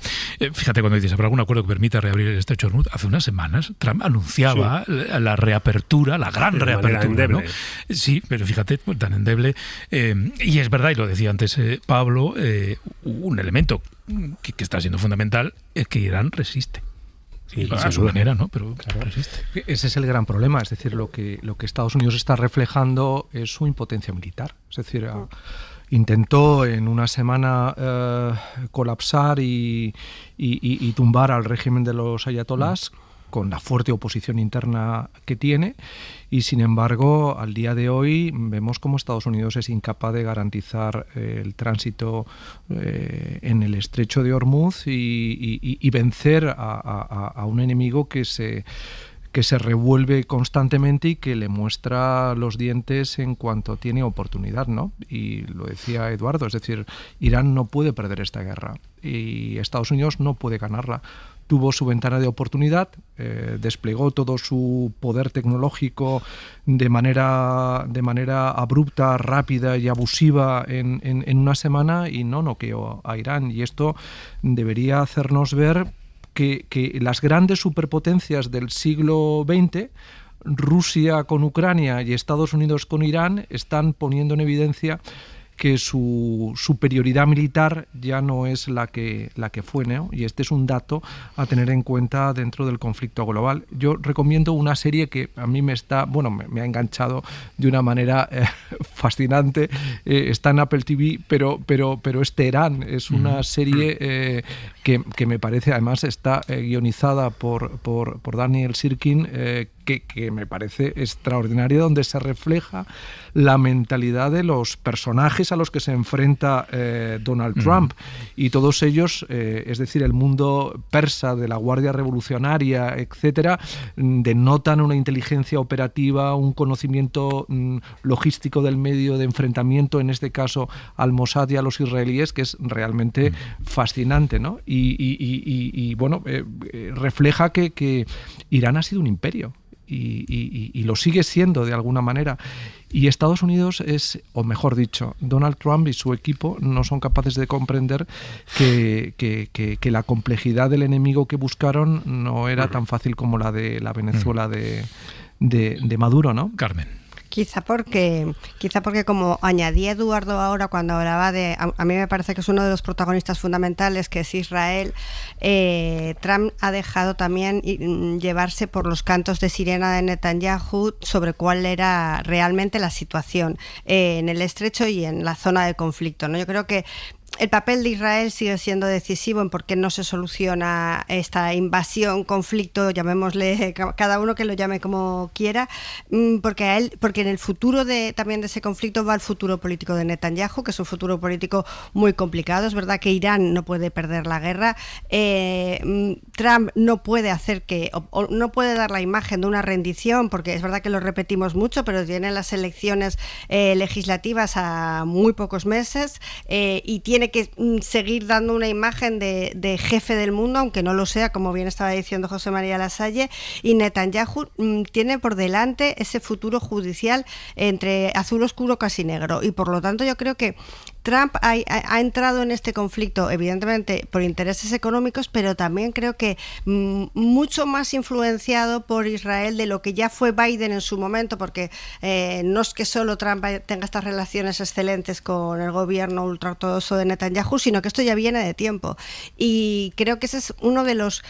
Fíjate, cuando dices, ¿habrá algún acuerdo que permita reabrir el estrecho de Hormuz? Hace unas semanas Trump anunciaba la reapertura, la gran reapertura, ¿no? Sí, pero fíjate, pues, tan endeble. Y es verdad, y lo decía antes Pablo, un elemento que está siendo fundamental es que Irán resiste. Sí, a su manera, ¿no? Pero claro, resiste. Ese es el gran problema. Es decir, lo que Estados Unidos está reflejando es su impotencia militar. Es decir, intentó en una semana colapsar y tumbar al régimen de los ayatolás con la fuerte oposición interna que tiene, y sin embargo al día de hoy vemos cómo Estados Unidos es incapaz de garantizar el tránsito en el estrecho de Hormuz y vencer a un enemigo que se revuelve constantemente y que le muestra los dientes en cuanto tiene oportunidad, ¿no? Y lo decía Eduardo, es decir, Irán no puede perder esta guerra y Estados Unidos no puede ganarla. Tuvo su ventana de oportunidad, desplegó todo su poder tecnológico de manera abrupta, rápida y abusiva en una semana y no noqueó a Irán. Y esto debería hacernos ver que las grandes superpotencias del siglo XX, Rusia con Ucrania y Estados Unidos con Irán, están poniendo en evidencia que su superioridad militar ya no es la que fue, ¿no? Y este es un dato a tener en cuenta dentro del conflicto global. Yo recomiendo una serie que a mí me ha enganchado de una manera fascinante. Está en Apple TV, pero es Teherán. Es una serie que me parece, además está guionizada por Daniel Sirkin, que me parece extraordinario, donde se refleja la mentalidad de los personajes a los que se enfrenta Donald Trump, y todos ellos, es decir, el mundo persa de la Guardia Revolucionaria, etcétera, denotan una inteligencia operativa, un conocimiento logístico del medio de enfrentamiento, en este caso al Mossad y a los israelíes, que es realmente fascinante, ¿no? Y bueno, refleja que Irán ha sido un imperio. Y lo sigue siendo de alguna manera. Y Estados Unidos o mejor dicho, Donald Trump y su equipo no son capaces de comprender que la complejidad del enemigo que buscaron no era tan fácil como la de la Venezuela de Maduro, ¿no? Carmen. Quizá porque como añadía Eduardo ahora cuando hablaba de, a mí me parece que es uno de los protagonistas fundamentales, que es Israel, Trump ha dejado también llevarse por los cantos de sirena de Netanyahu sobre cuál era realmente la situación en el estrecho y en la zona de conflicto, ¿no? Yo creo que el papel de Israel sigue siendo decisivo en por qué no se soluciona esta invasión, conflicto, llamémosle, cada uno que lo llame como quiera, porque en el futuro también de ese conflicto va el futuro político de Netanyahu, que es un futuro político muy complicado. Es verdad que Irán no puede perder la guerra, Trump no puede no puede dar la imagen de una rendición, porque es verdad que lo repetimos mucho, pero tiene las elecciones legislativas a muy pocos meses y tiene que seguir dando una imagen de jefe del mundo, aunque no lo sea, como bien estaba diciendo José María Lasalle, y Netanyahu tiene por delante ese futuro judicial entre azul oscuro casi negro, y por lo tanto yo creo que Trump ha entrado en este conflicto evidentemente por intereses económicos, pero también creo que mucho más influenciado por Israel de lo que ya fue Biden en su momento, porque no es que solo Trump tenga estas relaciones excelentes con el gobierno ultraortodoxo de Netanyahu, sino que esto ya viene de tiempo, y creo que ese es uno de los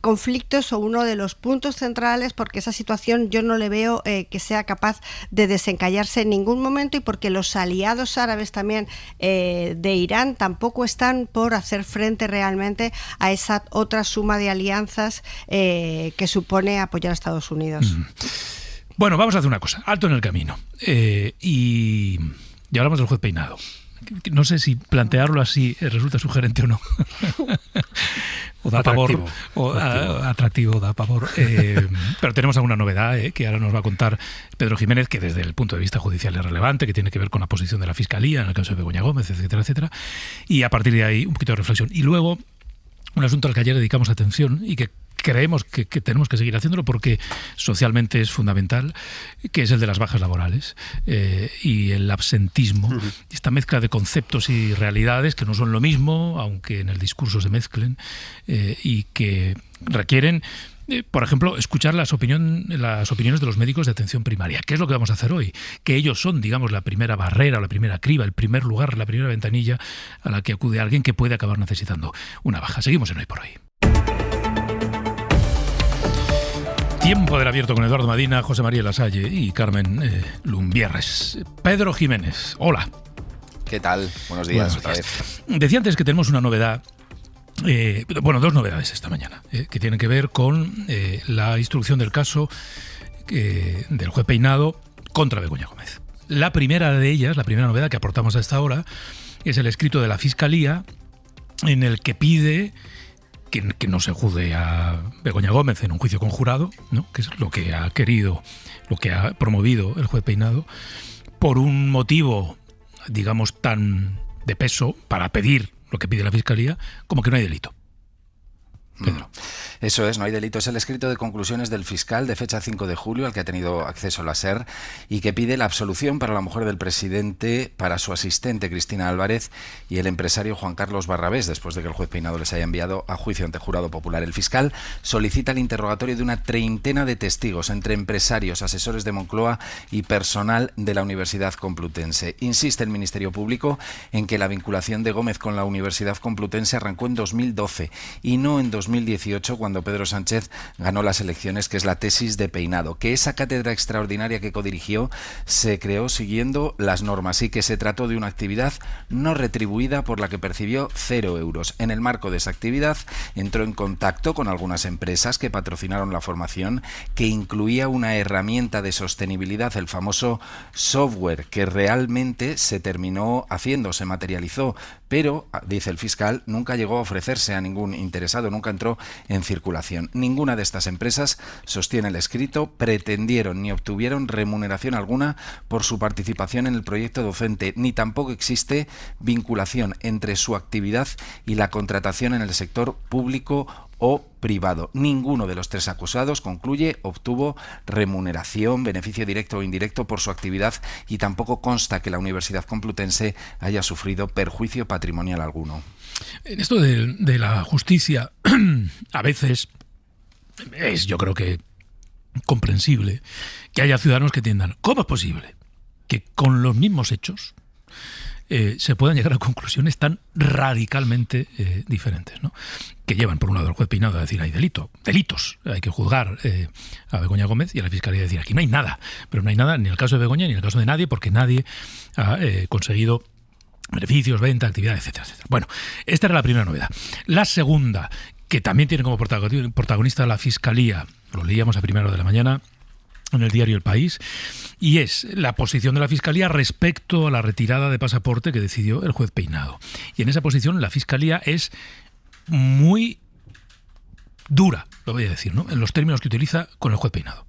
conflictos o uno de los puntos centrales, porque esa situación yo no le veo que sea capaz de desencallarse en ningún momento, y porque los aliados árabes también también de Irán, tampoco están por hacer frente realmente a esa otra suma de alianzas que supone apoyar a Estados Unidos. Bueno, vamos a hacer una cosa, alto en el camino. Y hablamos del juez Peinado. No sé si plantearlo así resulta sugerente o no. O da pavor. O atractivo, da pavor. Pero tenemos alguna novedad que ahora nos va a contar Pedro Jiménez, que desde el punto de vista judicial es relevante, que tiene que ver con la posición de la Fiscalía en el caso de Begoña Gómez, etcétera, etcétera. Y a partir de ahí un poquito de reflexión. Y luego un asunto al que ayer dedicamos atención y que creemos que tenemos que seguir haciéndolo porque socialmente es fundamental, que es el de las bajas laborales y el absentismo. Esta mezcla de conceptos y realidades que no son lo mismo, aunque en el discurso se mezclen, y que requieren, por ejemplo, escuchar las opiniones de los médicos de atención primaria. ¿Qué es lo que vamos a hacer hoy? Que ellos son, digamos, la primera barrera, la primera criba, el primer lugar, la primera ventanilla a la que acude alguien que puede acabar necesitando una baja. Seguimos en Hoy por Hoy. Tiempo del abierto con Eduardo Madina, José María Lasalle y Carmen Lumbierres. Pedro Jiménez, hola. ¿Qué tal? Buenos días. Otra vez. Decía antes que tenemos una novedad, dos novedades esta mañana, que tienen que ver con la instrucción del caso del juez Peinado contra Begoña Gómez. La primera de ellas, la primera novedad que aportamos a esta hora, es el escrito de la Fiscalía en el que pide que no se juzgue a Begoña Gómez en un juicio conjurado, ¿no? Que es lo que ha querido, lo que ha promovido el juez Peinado, por un motivo, digamos, tan de peso para pedir lo que pide la Fiscalía, como que no hay delito. Pedro. Eso es, no hay delito. Es el escrito de conclusiones del fiscal de fecha 5 de julio al que ha tenido acceso la SER y que pide la absolución para la mujer del presidente, para su asistente Cristina Álvarez y el empresario Juan Carlos Barrabés, después de que el juez Peinado les haya enviado a juicio ante jurado popular. El fiscal solicita el interrogatorio de una treintena de testigos, entre empresarios, asesores de Moncloa y personal de la Universidad Complutense. Insiste el Ministerio Público en que la vinculación de Gómez con la Universidad Complutense arrancó en 2012 y no en 2018, cuando Pedro Sánchez ganó las elecciones, que es la tesis de Peinado, que esa cátedra extraordinaria que codirigió se creó siguiendo las normas y que se trató de una actividad no retribuida por la que percibió 0 euros. En el marco de esa actividad entró en contacto con algunas empresas que patrocinaron la formación, que incluía una herramienta de sostenibilidad, el famoso software, que realmente se terminó haciendo, se materializó, pero, dice el fiscal, nunca llegó a ofrecerse a ningún interesado, nunca entró en circulación. Ninguna de estas empresas, sostiene el escrito, pretendieron ni obtuvieron remuneración alguna por su participación en el proyecto docente, ni tampoco existe vinculación entre su actividad y la contratación en el sector público o privado. Ninguno de los tres acusados, concluye, obtuvo remuneración, beneficio directo o indirecto por su actividad y tampoco consta que la Universidad Complutense haya sufrido perjuicio patrimonial alguno. En esto de la justicia, a veces es, yo creo que comprensible que haya ciudadanos que entiendan, ¿cómo es posible que con los mismos hechos se puedan llegar a conclusiones tan radicalmente diferentes, ¿no? Que llevan, por un lado, al juez Peinado a decir hay delitos, hay que juzgar a Begoña Gómez, y a la Fiscalía a decir aquí no hay nada, pero no hay nada ni en el caso de Begoña ni en el caso de nadie, porque nadie ha conseguido beneficios, venta, actividad, etcétera, etcétera. Bueno, esta era la primera novedad. La segunda, que también tiene como protagonista la Fiscalía, lo leíamos a primera hora de la mañana en el diario El País, y es la posición de la Fiscalía respecto a la retirada de pasaporte que decidió el juez Peinado. Y en esa posición la Fiscalía es muy dura, lo voy a decir, ¿no?, en los términos que utiliza con el juez Peinado.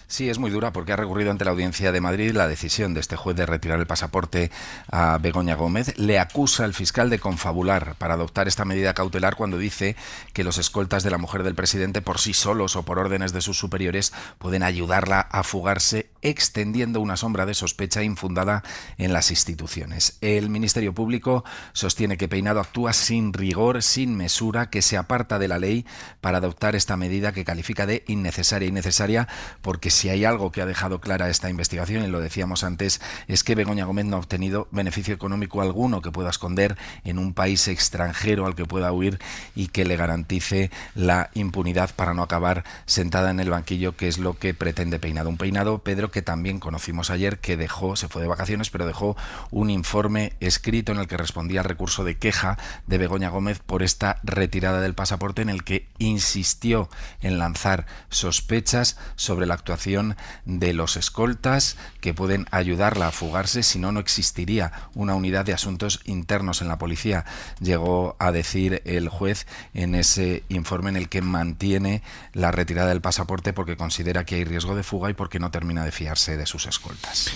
Sí, es muy dura porque ha recurrido ante la Audiencia de Madrid la decisión de este juez de retirar el pasaporte a Begoña Gómez. Le acusa al fiscal de confabular para adoptar esta medida cautelar cuando dice que los escoltas de la mujer del presidente por sí solos o por órdenes de sus superiores pueden ayudarla a fugarse, extendiendo una sombra de sospecha infundada en las instituciones. El Ministerio Público sostiene que Peinado actúa sin rigor, sin mesura, que se aparta de la ley para adoptar esta medida que califica de innecesaria porque si hay algo que ha dejado clara esta investigación, y lo decíamos antes, es que Begoña Gómez no ha obtenido beneficio económico alguno que pueda esconder en un país extranjero al que pueda huir y que le garantice la impunidad para no acabar sentada en el banquillo, que es lo que pretende Peinado. Un Peinado, Pedro, que también conocimos ayer, que se fue de vacaciones, pero dejó un informe escrito en el que respondía al recurso de queja de Begoña Gómez por esta retirada del pasaporte, en el que insistió en lanzar sospechas sobre la actuación de los escoltas que pueden ayudarla a fugarse, si no, no existiría una unidad de asuntos internos en la policía. Llegó a decir el juez en ese informe en el que mantiene la retirada del pasaporte porque considera que hay riesgo de fuga y porque no termina de fiarse de sus escoltas.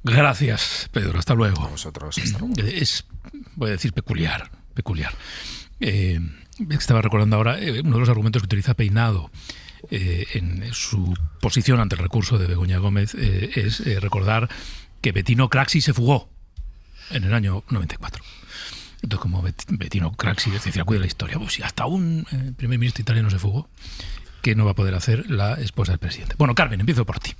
Gracias, Pedro. Hasta luego. A vosotros. Hasta luego. Es, voy a decir, peculiar. Estaba recordando ahora uno de los argumentos que utiliza Peinado en su posición ante el recurso de Begoña Gómez es recordar que Bettino Craxi se fugó en el año 94. Entonces, como Bettino Craxi decía, cuida la historia, pues si hasta un primer ministro italiano se fugó, ¿qué no va a poder hacer la esposa del presidente? Bueno, Carmen, empiezo por ti.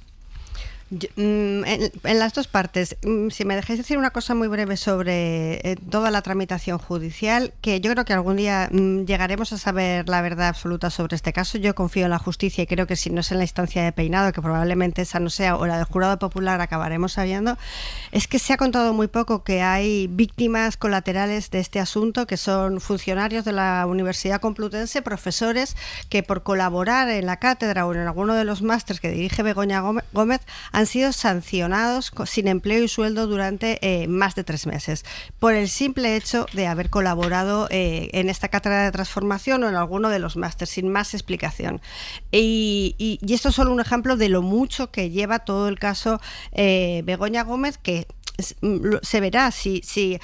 En las dos partes, si me dejáis decir una cosa muy breve sobre toda la tramitación judicial, que yo creo que algún día llegaremos a saber la verdad absoluta sobre este caso. Yo confío en la justicia y creo que si no es en la instancia de Peinado, que probablemente esa no sea, o la del jurado popular, acabaremos sabiendo. Es que se ha contado muy poco que hay víctimas colaterales de este asunto, que son funcionarios de la Universidad Complutense, profesores que por colaborar en la cátedra o en alguno de los másters que dirige Begoña Gómez han sido sancionados sin empleo y sueldo durante más de 3 meses por el simple hecho de haber colaborado en esta cátedra de transformación o en alguno de los másteres, sin más explicación. Y esto es solo un ejemplo de lo mucho que lleva todo el caso Begoña Gómez, que se verá si se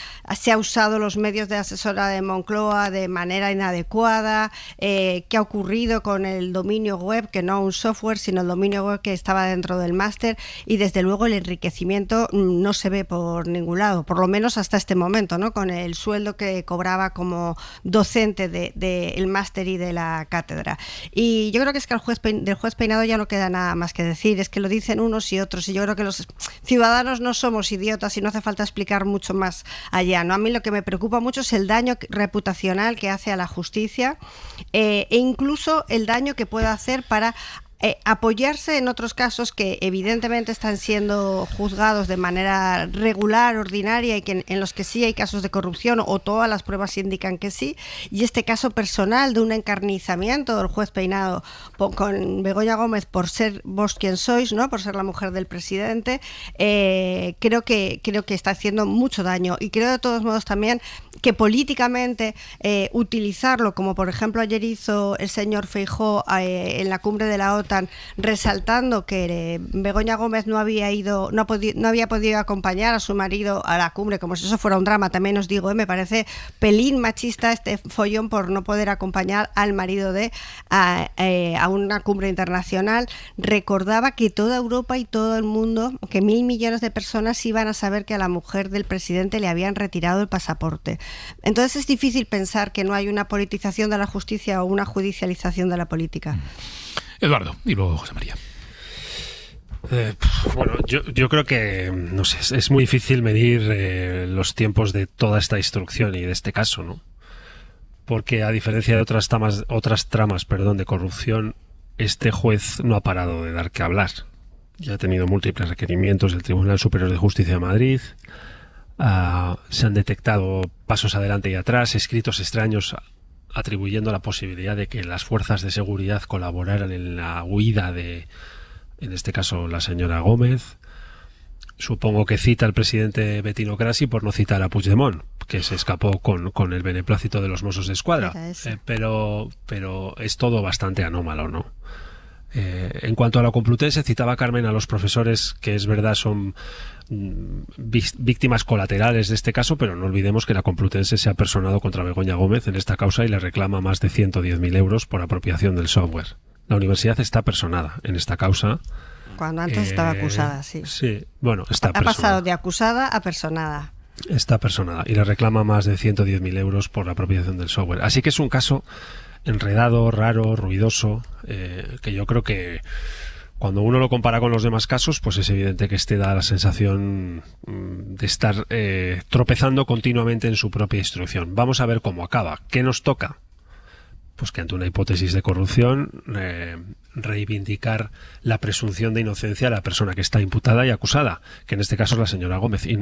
ha usado los medios de asesora de Moncloa de manera inadecuada, qué ha ocurrido con el dominio web, que no un software, sino el dominio web que estaba dentro del máster, y desde luego el enriquecimiento no se ve por ningún lado, por lo menos hasta este momento, ¿no? Con el sueldo que cobraba como docente del máster y de la cátedra. Y yo creo que es que del juez Peinado ya no queda nada más que decir, es que lo dicen unos y otros, y yo creo que los ciudadanos no somos idiotas y no hace falta explicar mucho más allá, ¿no? A mí lo que me preocupa mucho es el daño reputacional que hace a la justicia e incluso el daño que puede hacer para apoyarse en otros casos que evidentemente están siendo juzgados de manera regular, ordinaria, y que en los que sí hay casos de corrupción, o todas las pruebas indican que sí, y este caso personal de un encarnizamiento del juez Peinado con Begoña Gómez por ser vos quien sois, ¿no? Por ser la mujer del presidente, creo que está haciendo mucho daño, y creo de todos modos también que políticamente utilizarlo, como por ejemplo ayer hizo el señor Feijóo en la cumbre de la OTAN, resaltando que Begoña Gómez no había podido acompañar a su marido a la cumbre, como si eso fuera un drama. También os digo, me parece pelín machista este follón por no poder acompañar al marido a una cumbre internacional. Recordaba que toda Europa y todo el mundo, que 1.000 millones de personas iban a saber que a la mujer del presidente le habían retirado el pasaporte. Entonces es difícil pensar que no hay una politización de la justicia o una judicialización de la política. Eduardo, y luego José María. Bueno, yo creo que, no sé, es muy difícil medir los tiempos de toda esta instrucción y de este caso, ¿no? Porque a diferencia de otras tramas de corrupción, este juez no ha parado de dar que hablar. Ya ha tenido múltiples requerimientos del Tribunal Superior de Justicia de Madrid. Se han detectado pasos adelante y atrás, escritos extraños atribuyendo la posibilidad de que las fuerzas de seguridad colaboraran en la huida de, en este caso, la señora Gómez. Supongo que cita al presidente Bettino Craxi por no citar a Puigdemont, que se escapó con el beneplácito de los Mossos d'Esquadra. Pero es todo bastante anómalo, ¿no? En cuanto a la Complutense, citaba Carmen a los profesores que es verdad son víctimas colaterales de este caso, pero no olvidemos que la Complutense se ha personado contra Begoña Gómez en esta causa y le reclama más de 110.000 euros por apropiación del software. La universidad está personada en esta causa. Cuando antes estaba acusada, sí. Sí, bueno, está personada. Ha pasado de acusada a personada. Está personada y le reclama más de 110.000 euros por la apropiación del software. Así que es un caso enredado, raro, ruidoso, que yo creo que cuando uno lo compara con los demás casos, pues es evidente que este da la sensación de estar tropezando continuamente en su propia instrucción. Vamos a ver cómo acaba. ¿Qué nos toca? Pues que ante una hipótesis de corrupción reivindicar la presunción de inocencia de la persona que está imputada y acusada, que en este caso es la señora Gómez. Y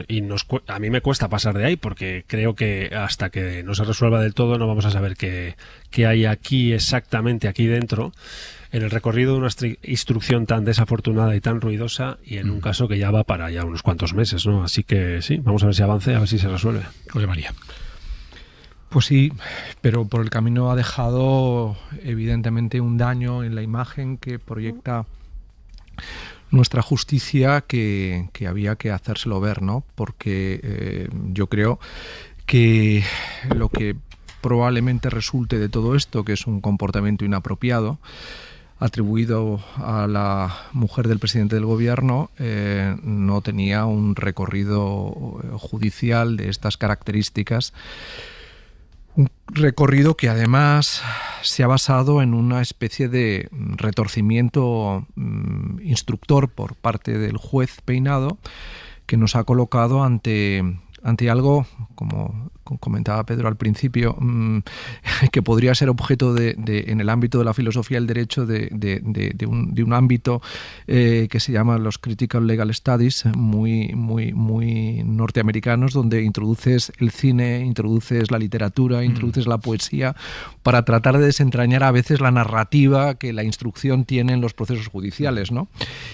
a mí me cuesta pasar de ahí, porque creo que hasta que no se resuelva del todo no vamos a saber qué hay aquí exactamente, aquí dentro, en el recorrido de una instrucción tan desafortunada y tan ruidosa, y en un caso que ya va para ya unos cuantos meses, ¿no? Así que sí, vamos a ver si avance, a ver si se resuelve. José María. Pues sí, pero por el camino ha dejado evidentemente un daño en la imagen que proyecta nuestra justicia que había que hacérselo ver, ¿no? Porque yo creo que lo que probablemente resulte de todo esto, que es un comportamiento inapropiado, atribuido a la mujer del presidente del gobierno, no tenía un recorrido judicial de estas características. Un recorrido que además se ha basado en una especie de retorcimiento instructor por parte del juez Peinado, que nos ha colocado ante algo, como comentaba Pedro al principio, que podría ser objeto en el ámbito de la filosofía del derecho de un ámbito que se llama los Critical Legal Studies, muy norteamericanos, donde introduces el cine, introduces la literatura, introduces la poesía, para tratar de desentrañar a veces la narrativa que la instrucción tiene en los procesos judiciales, ¿no?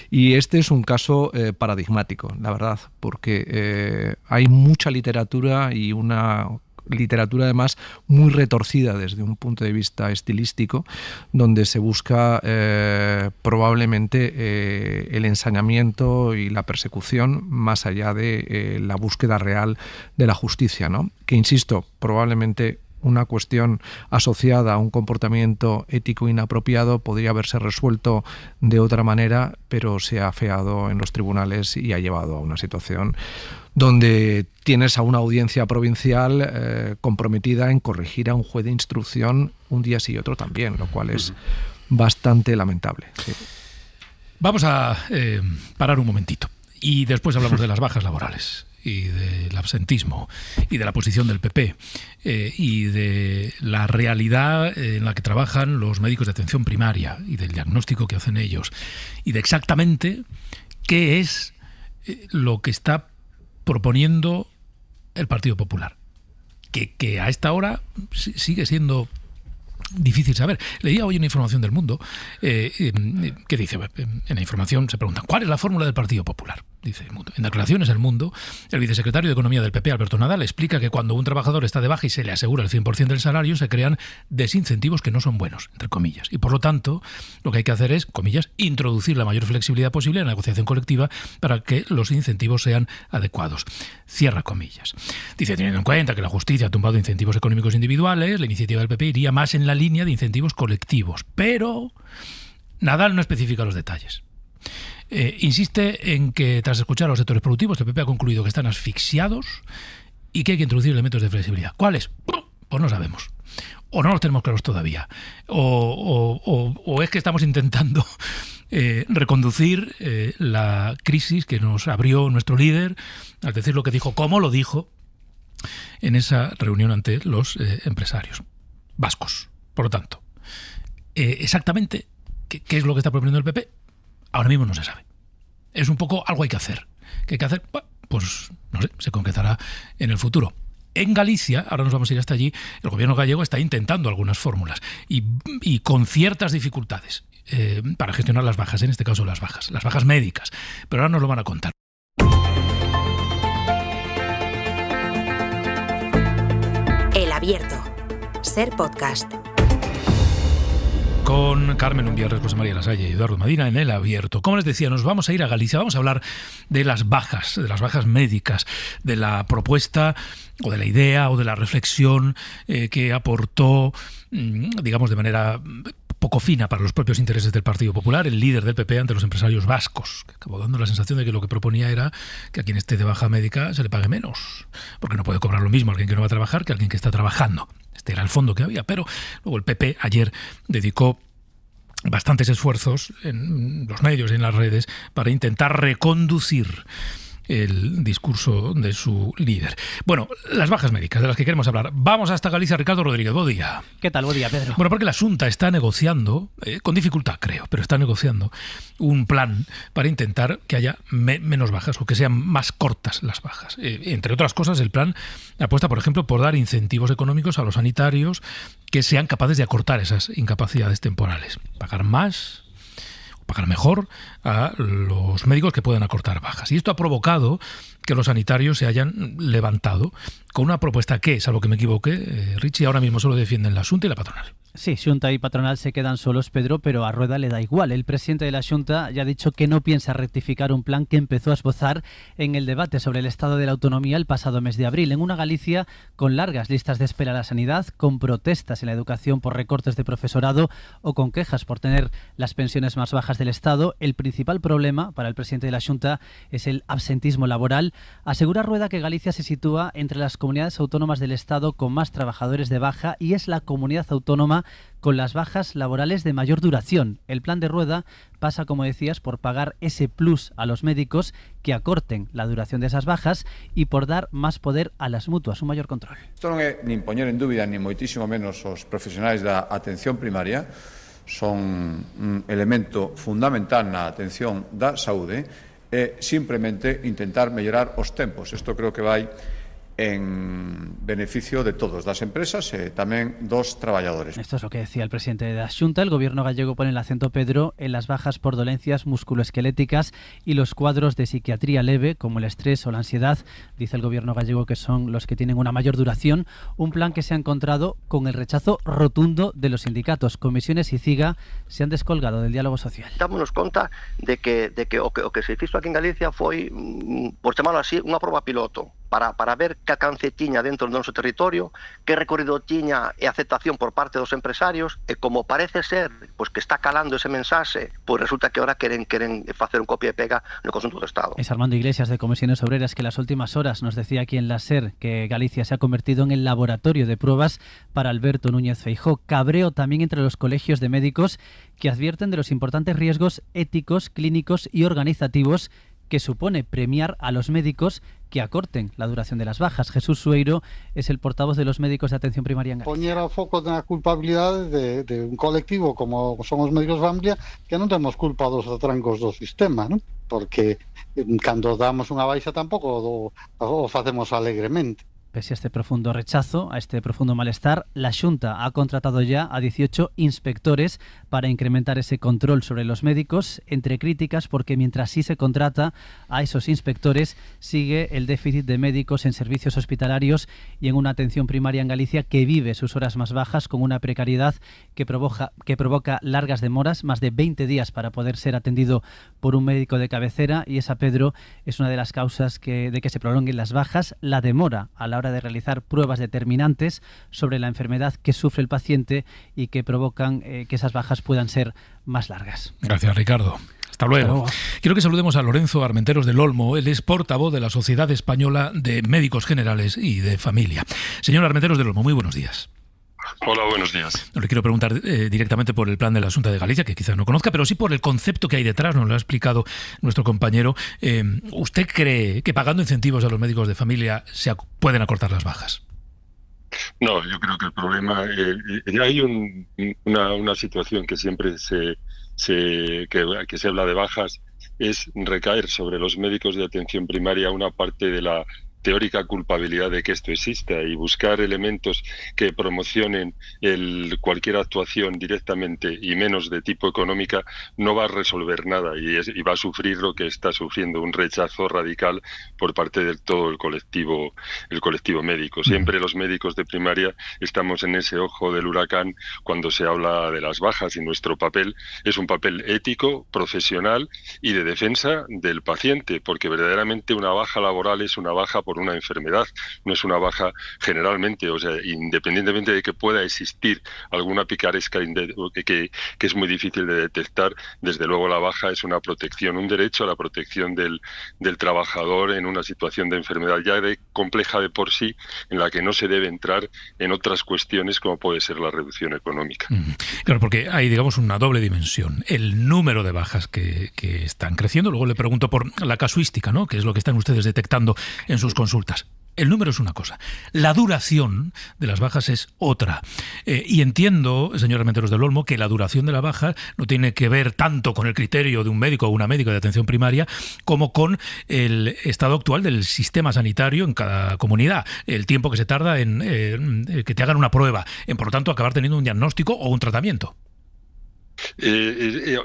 Y este es un caso paradigmático, la verdad, porque hay mucha literatura, y una literatura además muy retorcida desde un punto de vista estilístico, donde se busca probablemente el ensañamiento y la persecución más allá de la búsqueda real de la justicia, ¿no? Que, insisto, probablemente una cuestión asociada a un comportamiento ético inapropiado podría haberse resuelto de otra manera, pero se ha afeado en los tribunales y ha llevado a una situación donde tienes a una audiencia provincial comprometida en corregir a un juez de instrucción un día sí y otro también, lo cual es bastante lamentable. Sí. Vamos a parar un momentito y después hablamos de las bajas laborales y del absentismo y de la posición del PP y de la realidad en la que trabajan los médicos de atención primaria y del diagnóstico que hacen ellos y de exactamente qué es lo que está proponiendo el Partido Popular, que a esta hora sigue siendo difícil saber. Leía hoy una información del Mundo que dice, en la información se preguntan, ¿cuál es la fórmula del Partido Popular? Dice el Mundo. En declaraciones El Mundo, el vicesecretario de Economía del PP, Alberto Nadal, explica que cuando un trabajador está de baja y se le asegura el 100% del salario, se crean desincentivos que no son buenos, entre comillas. Y por lo tanto, lo que hay que hacer es, comillas, introducir la mayor flexibilidad posible en la negociación colectiva para que los incentivos sean adecuados. Cierra comillas. Dice, teniendo en cuenta que la justicia ha tumbado incentivos económicos individuales, la iniciativa del PP iría más en la línea de incentivos colectivos. Pero Nadal no especifica los detalles. Insiste en que tras escuchar a los sectores productivos, el PP ha concluido que están asfixiados y que hay que introducir elementos de flexibilidad. ¿Cuáles? Pues no sabemos. O no los tenemos claros todavía. O es que estamos intentando reconducir la crisis que nos abrió nuestro líder al decir lo que dijo, como lo dijo en esa reunión ante los empresarios vascos. Por lo tanto, exactamente qué es lo que está proponiendo el PP, ahora mismo no se sabe. Es un poco algo hay que hacer. ¿Qué hay que hacer? Pues no sé, se concretará en el futuro. En Galicia, ahora nos vamos a ir hasta allí, el gobierno gallego está intentando algunas fórmulas y con ciertas dificultades para gestionar las bajas, en este caso las bajas médicas. Pero ahora nos lo van a contar. El Abierto. Ser podcast. Con Carmen Umbierres, José María Lasalle y Eduardo Madina en El Abierto. Como les decía, nos vamos a ir a Galicia, vamos a hablar de las bajas médicas, de la propuesta o de la idea o de la reflexión que aportó, digamos, de manera poco fina para los propios intereses del Partido Popular, el líder del PP ante los empresarios vascos, que acabó dando la sensación de que lo que proponía era que a quien esté de baja médica se le pague menos, porque no puede cobrar lo mismo alguien que no va a trabajar que alguien que está trabajando. Este era el fondo que había, pero luego el PP ayer dedicó bastantes esfuerzos en los medios y en las redes para intentar reconducir el discurso de su líder. Bueno, las bajas médicas de las que queremos hablar. Vamos hasta Galicia. Ricardo Rodríguez, buen día. ¿Qué tal? Buen día, Pedro. Bueno, porque la Xunta está negociando, con dificultad creo, pero está negociando un plan para intentar que haya menos bajas o que sean más cortas las bajas. Entre otras cosas, el plan apuesta, por ejemplo, por dar incentivos económicos a los sanitarios que sean capaces de acortar esas incapacidades temporales. Pagar más, pagar mejor a los médicos que puedan acortar bajas. Y esto ha provocado que los sanitarios se hayan levantado con una propuesta que, salvo que me equivoque, Richie, ahora mismo solo defienden la Xunta y la patronal. Sí, Xunta y patronal se quedan solos, Pedro, pero a Rueda le da igual. El presidente de la Xunta ya ha dicho que no piensa rectificar un plan que empezó a esbozar en el debate sobre el estado de la autonomía el pasado mes de abril, en una Galicia con largas listas de espera a la sanidad, con protestas en la educación por recortes de profesorado o con quejas por tener las pensiones más bajas del Estado. El principal problema para el presidente de la Xunta es el absentismo laboral. Asegura Rueda que Galicia se sitúa entre las comunidades autónomas del Estado con más trabajadores de baja y es la comunidad autónoma con las bajas laborales de mayor duración. El plan de Rueda pasa, como decías, por pagar ese plus a los médicos que acorten la duración de esas bajas y por dar más poder a las mutuas, un mayor control. Isto non é nin poñer en dúbida ni moitísimo menos os profesionais da atención primaria, son un elemento fundamental na atención da saúde e simplemente intentar mellorar os tempos. Isto creo que vai en beneficio de todos, das empresas e tamén dos traballadores. Esto es lo que decía el presidente de la Xunta. El gobierno gallego pone el acento, Pedro, en las bajas por dolencias musculoesqueléticas y los cuadros de psiquiatría leve, como el estrés o la ansiedad. Dice el gobierno gallego que son los que tienen una mayor duración. Un plan que se ha encontrado con el rechazo rotundo de los sindicatos. Comisiones y CIGA se han descolgado del diálogo social. Dámonos conta de que o que se fixo aquí en Galicia foi, por chamarlo así, unha proba piloto para ver que alcance tiña dentro do noso territorio, que recorrido tiña e aceptación por parte dos empresarios, e como parece ser pois que está calando ese mensaxe, pois resulta que ahora queren facer un copia e pega no conxunto do Estado. Es Armando Iglesias de Comisiones Obreras que en las últimas horas nos decía aquí en la SER que Galicia se ha convertido en el laboratorio de pruebas para Alberto Núñez Feijóo. Cabreo también entre los colegios de médicos que advierten de los importantes riesgos éticos, clínicos y organizativos que supone premiar a los médicos que acorten la duración de las bajas. Jesús Sueiro es el portavoz de los médicos de atención primaria en Galicia. Poñer a foco na culpabilidade de un colectivo como son os médicos de familia, que non temos culpa dos atrancos do sistema, non? Porque cando damos unha baixa tampouco o facemos alegremente. Pese a este profundo rechazo, a este profundo malestar, la Xunta ha contratado ya a 18 inspectores para incrementar ese control sobre los médicos, entre críticas porque mientras sí se contrata a esos inspectores, sigue el déficit de médicos en servicios hospitalarios y en una atención primaria en Galicia que vive sus horas más bajas con una precariedad que provoca largas demoras, más de 20 días para poder ser atendido por un médico de cabecera, y esa, Pedro, es una de las causas de que se prolonguen las bajas, la demora a la hora de realizar pruebas determinantes sobre la enfermedad que sufre el paciente y que provocan que esas bajas puedan ser más largas. Gracias, Ricardo. Hasta luego. Quiero que saludemos a Lorenzo Armenteros del Olmo. Él es portavoz de la Sociedad Española de Médicos Generales y de Familia. Señor Armenteros del Olmo, muy buenos días. Hola, buenos días. No le quiero preguntar directamente por el plan de la Xunta de Galicia, que quizás no conozca, pero sí por el concepto que hay detrás, nos lo ha explicado nuestro compañero. ¿Usted cree que pagando incentivos a los médicos de familia se pueden acortar las bajas? No, yo creo que el problema... hay una situación que siempre que se habla de bajas, es recaer sobre los médicos de atención primaria una parte de la teórica culpabilidad de que esto exista y buscar elementos que promocionen cualquier actuación directamente y menos de tipo económica no va a resolver nada y va a sufrir lo que está sufriendo, un rechazo radical por parte de todo el colectivo médico. Siempre los médicos de primaria estamos en ese ojo del huracán cuando se habla de las bajas, y nuestro papel es un papel ético, profesional y de defensa del paciente, porque verdaderamente una baja laboral es una baja por una enfermedad, no es una baja generalmente, o sea, independientemente de que pueda existir alguna picaresca que es muy difícil de detectar, desde luego la baja es una protección, un derecho a la protección del trabajador en una situación de enfermedad ya compleja de por sí, en la que no se debe entrar en otras cuestiones como puede ser la reducción económica. Claro, porque hay, digamos, una doble dimensión. El número de bajas que están creciendo. Luego le pregunto por la casuística, ¿no? Que es lo que están ustedes detectando en sus consultas. El número es una cosa. La duración de las bajas es otra. Y entiendo, señor Armenteros del Olmo, que la duración de la baja no tiene que ver tanto con el criterio de un médico o una médica de atención primaria como con el estado actual del sistema sanitario en cada comunidad. El tiempo que se tarda en que te hagan una prueba. Por lo tanto, acabar teniendo un diagnóstico o un tratamiento.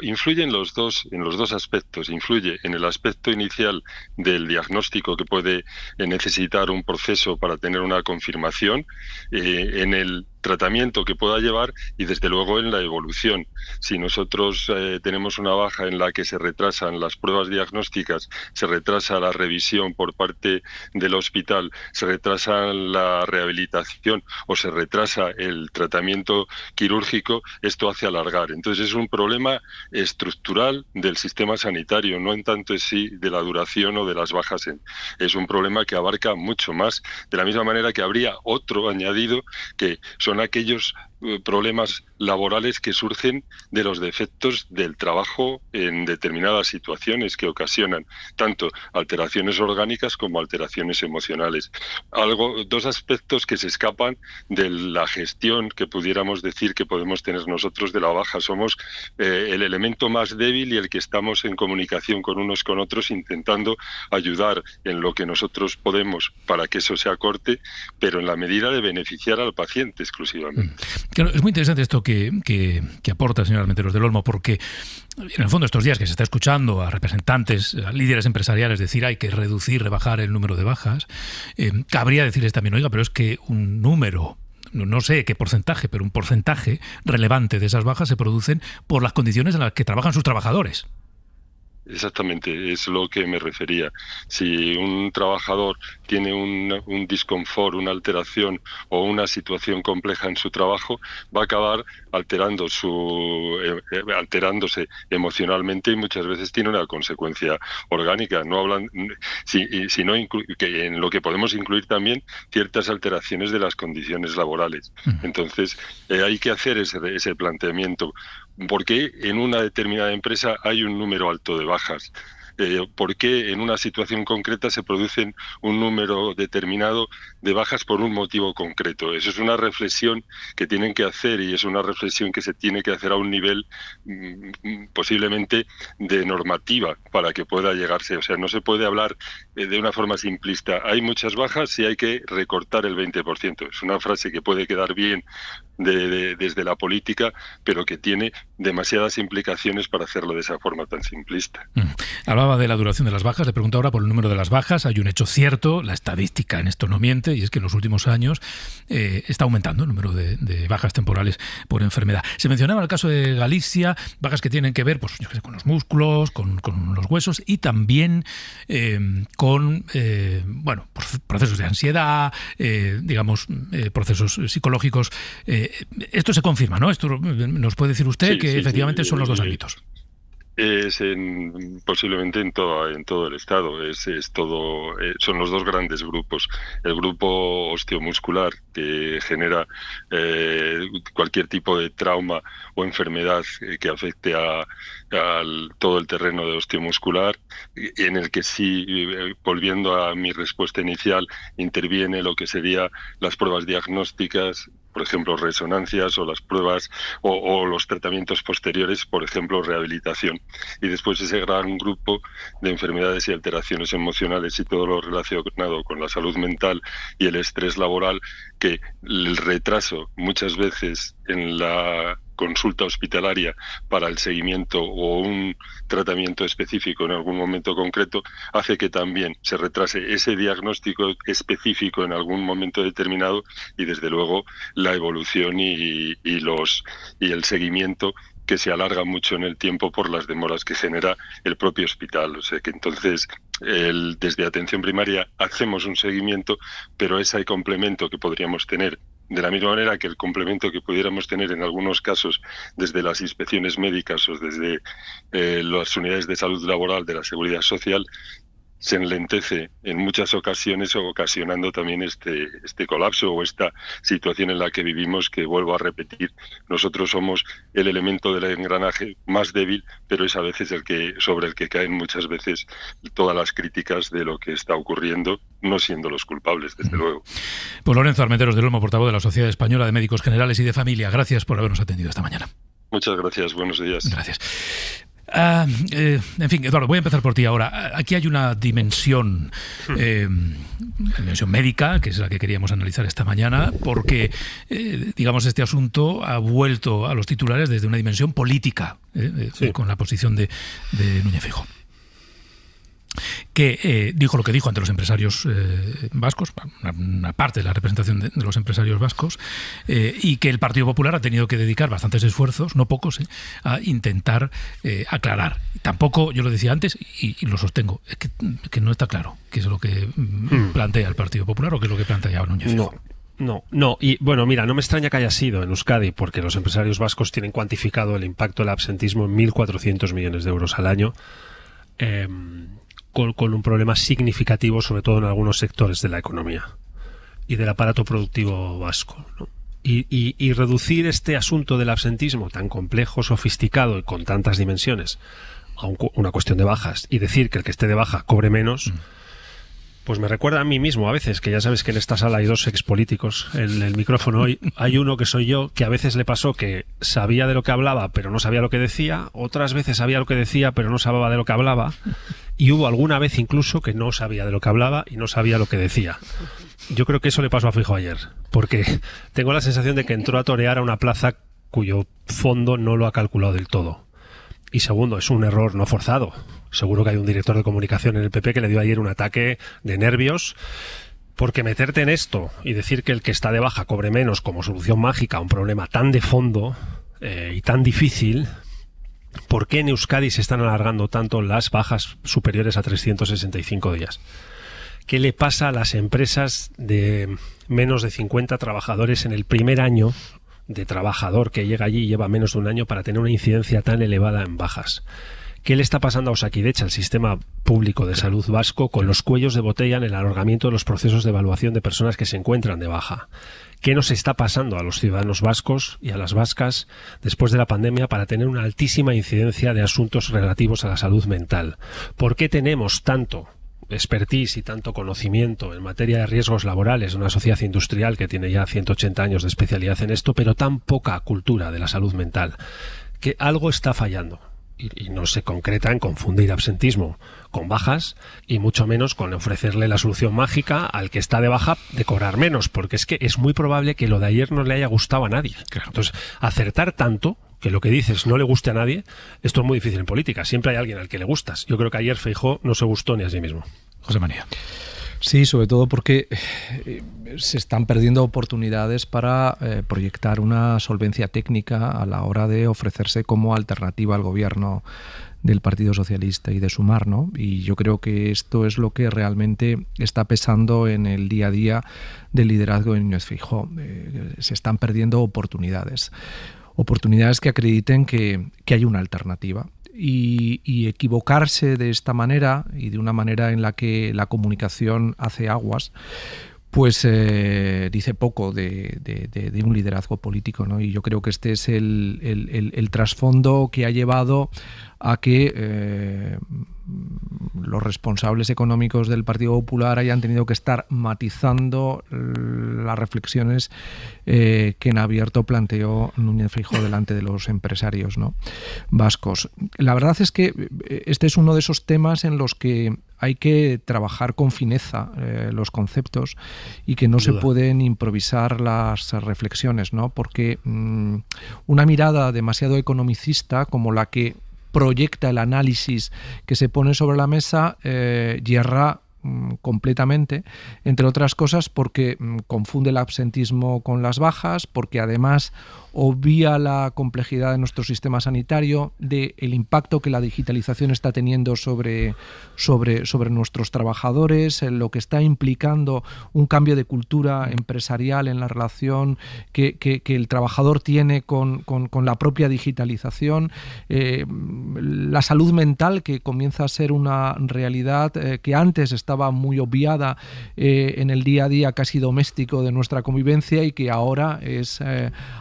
Influye en los dos aspectos. Influye en el aspecto inicial del diagnóstico, que puede necesitar un proceso para tener una confirmación, en el tratamiento que pueda llevar y desde luego en la evolución. Si nosotros tenemos una baja en la que se retrasan las pruebas diagnósticas, se retrasa la revisión por parte del hospital, se retrasa la rehabilitación o se retrasa el tratamiento quirúrgico, esto hace alargar. Entonces es un problema estructural del sistema sanitario, no en tanto en sí de la duración o de las bajas. Es un problema que abarca mucho más, de la misma manera que habría otro añadido, que son aquellos problemas laborales que surgen de los defectos del trabajo en determinadas situaciones que ocasionan tanto alteraciones orgánicas como alteraciones emocionales. Dos aspectos que se escapan de la gestión que pudiéramos decir que podemos tener nosotros de la baja. Somos el elemento más débil y el que estamos en comunicación con unos con otros intentando ayudar en lo que nosotros podemos para que eso se acorte, pero en la medida de beneficiar al paciente exclusivamente. Claro, es muy interesante esto que aporta el señor Armenteros del Olmo, porque en el fondo estos días que se está escuchando a representantes, a líderes empresariales decir hay que reducir, rebajar el número de bajas, cabría decirles también, oiga, pero es que un número, no sé qué porcentaje, pero un porcentaje relevante de esas bajas se producen por las condiciones en las que trabajan sus trabajadores. Exactamente, es lo que me refería. Si un trabajador tiene un disconfort, una alteración o una situación compleja en su trabajo, va a acabar alterándose emocionalmente y muchas veces tiene una consecuencia orgánica. No hablan, sino que en lo que podemos incluir también ciertas alteraciones de las condiciones laborales. Entonces, hay que hacer ese planteamiento. ¿Por qué en una determinada empresa hay un número alto de bajas? ¿Por qué en una situación concreta se producen un número determinado de bajas por un motivo concreto? Eso es una reflexión que tienen que hacer y es una reflexión que se tiene que hacer a un nivel posiblemente de normativa para que pueda llegarse. O sea, no se puede hablar de una forma simplista. Hay muchas bajas y hay que recortar el 20%. Es una frase que puede quedar bien desde la política, pero que tiene demasiadas implicaciones para hacerlo de esa forma tan simplista. Hablaba de la duración de las bajas, le pregunto ahora por el número de las bajas. Hay un hecho cierto, la estadística en esto no miente, y es que en los últimos años está aumentando el número de bajas temporales por enfermedad. Se mencionaba el caso de Galicia, bajas que tienen que ver pues, yo qué sé, con los músculos, con los huesos y también con procesos de ansiedad, procesos psicológicos. Esto se confirma, ¿no? Esto nos puede decir usted que efectivamente son los dos ámbitos. Es posiblemente en todo el estado. Son los dos grandes grupos. El grupo osteomuscular, que genera cualquier tipo de trauma o enfermedad que afecte a todo el terreno de osteomuscular, en el que sí, volviendo a mi respuesta inicial, interviene lo que serían las pruebas diagnósticas, por ejemplo, resonancias o las pruebas o los tratamientos posteriores, por ejemplo, rehabilitación. Y después ese gran grupo de enfermedades y alteraciones emocionales y todo lo relacionado con la salud mental y el estrés laboral, que el retraso muchas veces en la consulta hospitalaria para el seguimiento o un tratamiento específico en algún momento concreto hace que también se retrase ese diagnóstico específico en algún momento determinado y desde luego la evolución y el seguimiento que se alarga mucho en el tiempo por las demoras que genera el propio hospital. O sea que entonces desde atención primaria hacemos un seguimiento, pero ese complemento que podríamos tener, de la misma manera que el complemento que pudiéramos tener en algunos casos desde las inspecciones médicas o desde las unidades de salud laboral de la Seguridad Social, se enlentece en muchas ocasiones, ocasionando también este colapso o esta situación en la que vivimos, que vuelvo a repetir, nosotros somos el elemento del engranaje más débil, pero es a veces sobre el que caen muchas veces todas las críticas de lo que está ocurriendo, no siendo los culpables, desde luego. Pues Lorenzo Armenteros del Olmo, portavoz de la Sociedad Española de Médicos Generales y de Familia, gracias por habernos atendido esta mañana. Muchas gracias, buenos días. Gracias. En fin, Eduardo, voy a empezar por ti ahora. Aquí hay una dimensión médica, que es la que queríamos analizar esta mañana, porque, digamos, este asunto ha vuelto a los titulares desde una dimensión política, con la posición de Núñez Feijóo, que dijo lo que dijo ante los empresarios vascos, una parte de la representación de los empresarios vascos, y que el Partido Popular ha tenido que dedicar bastantes esfuerzos, no pocos, a intentar aclarar. Tampoco, yo lo decía antes y lo sostengo, es que no está claro qué es lo que plantea el Partido Popular o qué es lo que plantea Núñez Feijóo. No, y bueno, mira, no me extraña que haya sido en Euskadi, porque los empresarios vascos tienen cuantificado el impacto del absentismo en 1.400 millones de euros al año, con un problema significativo, sobre todo en algunos sectores de la economía y del aparato productivo vasco, ¿no? Y reducir este asunto del absentismo tan complejo, sofisticado y con tantas dimensiones a una cuestión de bajas, y decir que el que esté de baja cobre menos, pues me recuerda a mí mismo a veces, que ya sabes que en esta sala hay dos expolíticos en el micrófono hoy. Hay uno que soy yo, que a veces le pasó que sabía de lo que hablaba pero no sabía lo que decía, otras veces sabía lo que decía pero no sabía de lo que hablaba, y hubo alguna vez incluso que no sabía de lo que hablaba y no sabía lo que decía. Yo creo que eso le pasó a Feijóo ayer, porque tengo la sensación de que entró a torear a una plaza cuyo fondo no lo ha calculado del todo. Y segundo, es un error no forzado. Seguro que hay un director de comunicación en el PP que le dio ayer un ataque de nervios, porque meterte en esto y decir que el que está de baja cobre menos como solución mágica a un problema tan de fondo y tan difícil. ¿Por qué en Euskadi se están alargando tanto las bajas superiores a 365 días? ¿Qué le pasa a las empresas de menos de 50 trabajadores en el primer año de trabajador que llega allí y lleva menos de un año para tener una incidencia tan elevada en bajas? ¿Qué le está pasando a Osakidetza, el sistema público de salud vasco, con los cuellos de botella en el alargamiento de los procesos de evaluación de personas que se encuentran de baja? ¿Qué nos está pasando a los ciudadanos vascos y a las vascas después de la pandemia para tener una altísima incidencia de asuntos relativos a la salud mental? ¿Por qué tenemos tanto expertise y tanto conocimiento en materia de riesgos laborales de una sociedad industrial que tiene ya 180 años de especialidad en esto, pero tan poca cultura de la salud mental? Que algo está fallando. Y no se concreta en confundir absentismo con bajas, y mucho menos con ofrecerle la solución mágica al que está de baja de cobrar menos, porque es que es muy probable que lo de ayer no le haya gustado a nadie. Claro. Entonces, acertar tanto que lo que dices no le guste a nadie, esto es muy difícil en política. Siempre hay alguien al que le gustas. Yo creo que ayer Feijóo no se gustó ni a sí mismo. José María. Sí, sobre todo porque se están perdiendo oportunidades para proyectar una solvencia técnica a la hora de ofrecerse como alternativa al gobierno del Partido Socialista y de Sumar, ¿no? Y yo creo que esto es lo que realmente está pesando en el día a día del liderazgo de Núñez Feijóo. Se están perdiendo oportunidades que acrediten que hay una alternativa. Y equivocarse de esta manera, y de una manera en la que la comunicación hace aguas, pues dice poco de un liderazgo político, ¿no? Y yo creo que este es el trasfondo que ha llevado a que los responsables económicos del Partido Popular hayan tenido que estar matizando las reflexiones que en abierto planteó Núñez Feijóo delante de los empresarios, ¿no?, vascos. La verdad es que este es uno de esos temas en los que hay que trabajar con fineza los conceptos, y que no se pueden improvisar las reflexiones, ¿no? Porque una mirada demasiado economicista, como la que proyecta el análisis que se pone sobre la mesa, yerra completamente, entre otras cosas porque confunde el absentismo con las bajas, porque además obvia la complejidad de nuestro sistema sanitario, del impacto que la digitalización está teniendo sobre nuestros trabajadores, lo que está implicando un cambio de cultura empresarial en la relación que el trabajador tiene con la propia digitalización, la salud mental, que comienza a ser una realidad que antes estaba muy obviada en el día a día casi doméstico de nuestra convivencia y que ahora es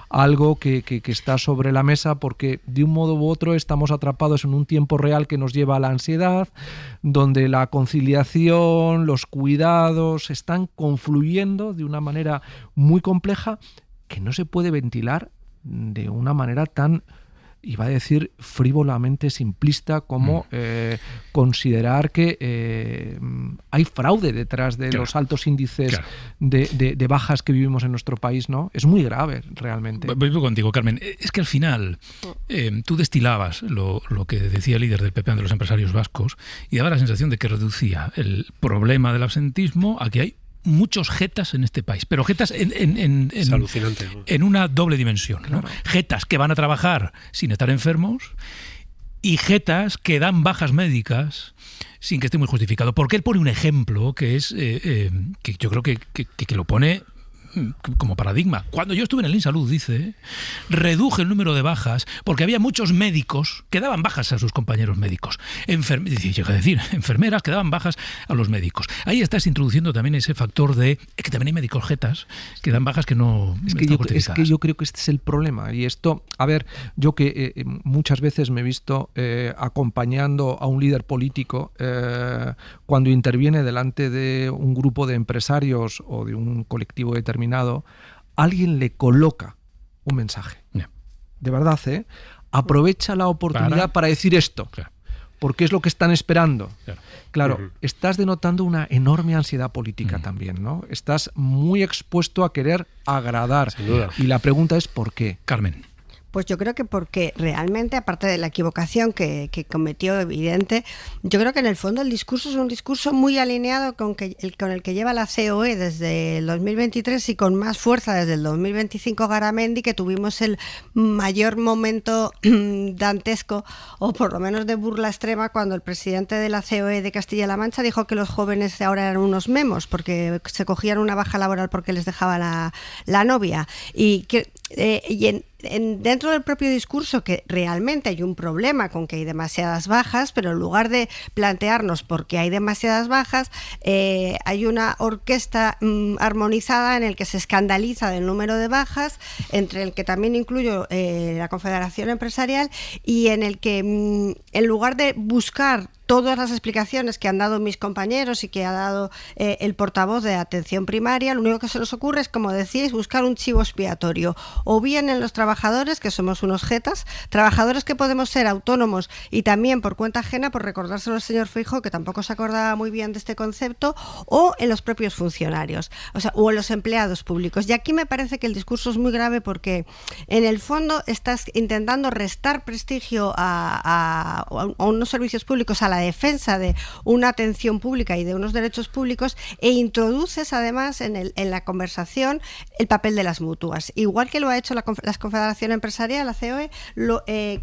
algo que está sobre la mesa, porque de un modo u otro estamos atrapados en un tiempo real que nos lleva a la ansiedad, donde la conciliación, los cuidados están confluyendo de una manera muy compleja que no se puede ventilar de una manera tan, iba a decir, frívolamente simplista como considerar que hay fraude detrás de los altos índices de bajas que vivimos en nuestro país, ¿no? Es muy grave, realmente. Voy contigo, Carmen. Es que al final tú destilabas lo que decía el líder del PP de los empresarios vascos y daba la sensación de que reducía el problema del absentismo a que hay muchos jetas en este país, pero jetas es alucinante, ¿no? En una doble dimensión, ¿no? Claro. Jetas que van a trabajar sin estar enfermos y jetas que dan bajas médicas sin que esté muy justificado. Porque él pone un ejemplo que es que yo creo que lo pone como paradigma. Cuando yo estuve en el INSalud, dice, reduje el número de bajas porque había muchos médicos que daban bajas a sus compañeros médicos. Llega a decir, enfermeras que daban bajas a los médicos. Ahí estás introduciendo también ese factor de que también hay médicos jetas que dan bajas que no están justificadas. Es que yo creo que este es el problema. Y esto, a ver, yo que muchas veces me he visto acompañando a un líder político cuando interviene delante de un grupo de empresarios o de un colectivo determinado, alguien le coloca un mensaje. De verdad, aprovecha la oportunidad para decir esto. Porque es lo que están esperando. Claro, estás denotando una enorme ansiedad política también, ¿no? Estás muy expuesto a querer agradar. Sin duda. Y la pregunta es ¿por qué? Carmen. Pues yo creo que porque realmente, aparte de la equivocación que cometió evidente, yo creo que en el fondo el discurso es un discurso muy alineado con el que lleva la COE desde el 2023 y con más fuerza desde el 2025 Garamendi, que tuvimos el mayor momento dantesco, o por lo menos de burla extrema, cuando el presidente de la COE de Castilla-La Mancha dijo que los jóvenes ahora eran unos memos porque se cogían una baja laboral porque les dejaba la novia. Dentro del propio discurso, que realmente hay un problema con que hay demasiadas bajas, pero en lugar de plantearnos por qué hay demasiadas bajas, hay una orquesta armonizada en el que se escandaliza del número de bajas, entre el que también incluyo la Confederación Empresarial, y en el que en lugar de buscar todas las explicaciones que han dado mis compañeros y que ha dado el portavoz de atención primaria, lo único que se nos ocurre es, como decíais, buscar un chivo expiatorio, o bien en los trabajadores, que somos unos jetas, trabajadores que podemos ser autónomos y también por cuenta ajena, por recordárselo al señor Feijóo, que tampoco se acordaba muy bien de este concepto, o en los propios funcionarios, o en los empleados públicos. Y aquí me parece que el discurso es muy grave, porque en el fondo estás intentando restar prestigio a unos servicios públicos, a la defensa de una atención pública y de unos derechos públicos, e introduces además en la conversación el papel de las mutuas, igual que lo ha hecho la Confederación Empresarial, la COE,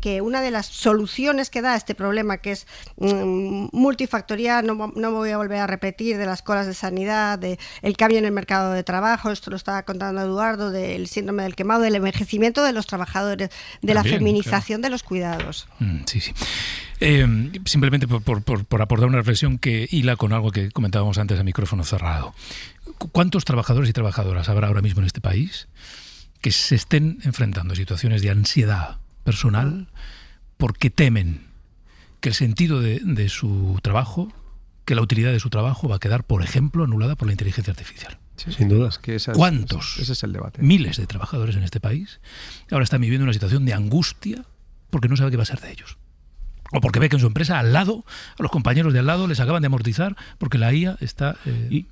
que una de las soluciones que da a este problema, que es multifactorial, no me voy a volver a repetir, de las colas de sanidad, de el cambio en el mercado de trabajo, esto lo estaba contando Eduardo, del síndrome del quemado, del envejecimiento de los trabajadores, de la feminización de los cuidados. Sí. Simplemente por aportar una reflexión que hila con algo que comentábamos antes a micrófono cerrado. ¿Cuántos trabajadores y trabajadoras habrá ahora mismo en este país que se estén enfrentando a situaciones de ansiedad personal porque temen que el sentido de su trabajo, que la utilidad de su trabajo va a quedar, por ejemplo, anulada por la inteligencia artificial? Sí, sin duda. ¿Cuántos? Ese es el debate. Miles de trabajadores en este país ahora están viviendo una situación de angustia porque no sabe qué va a ser de ellos. O porque ve que en su empresa al lado, a los compañeros de al lado les acaban de amortizar porque la IA está...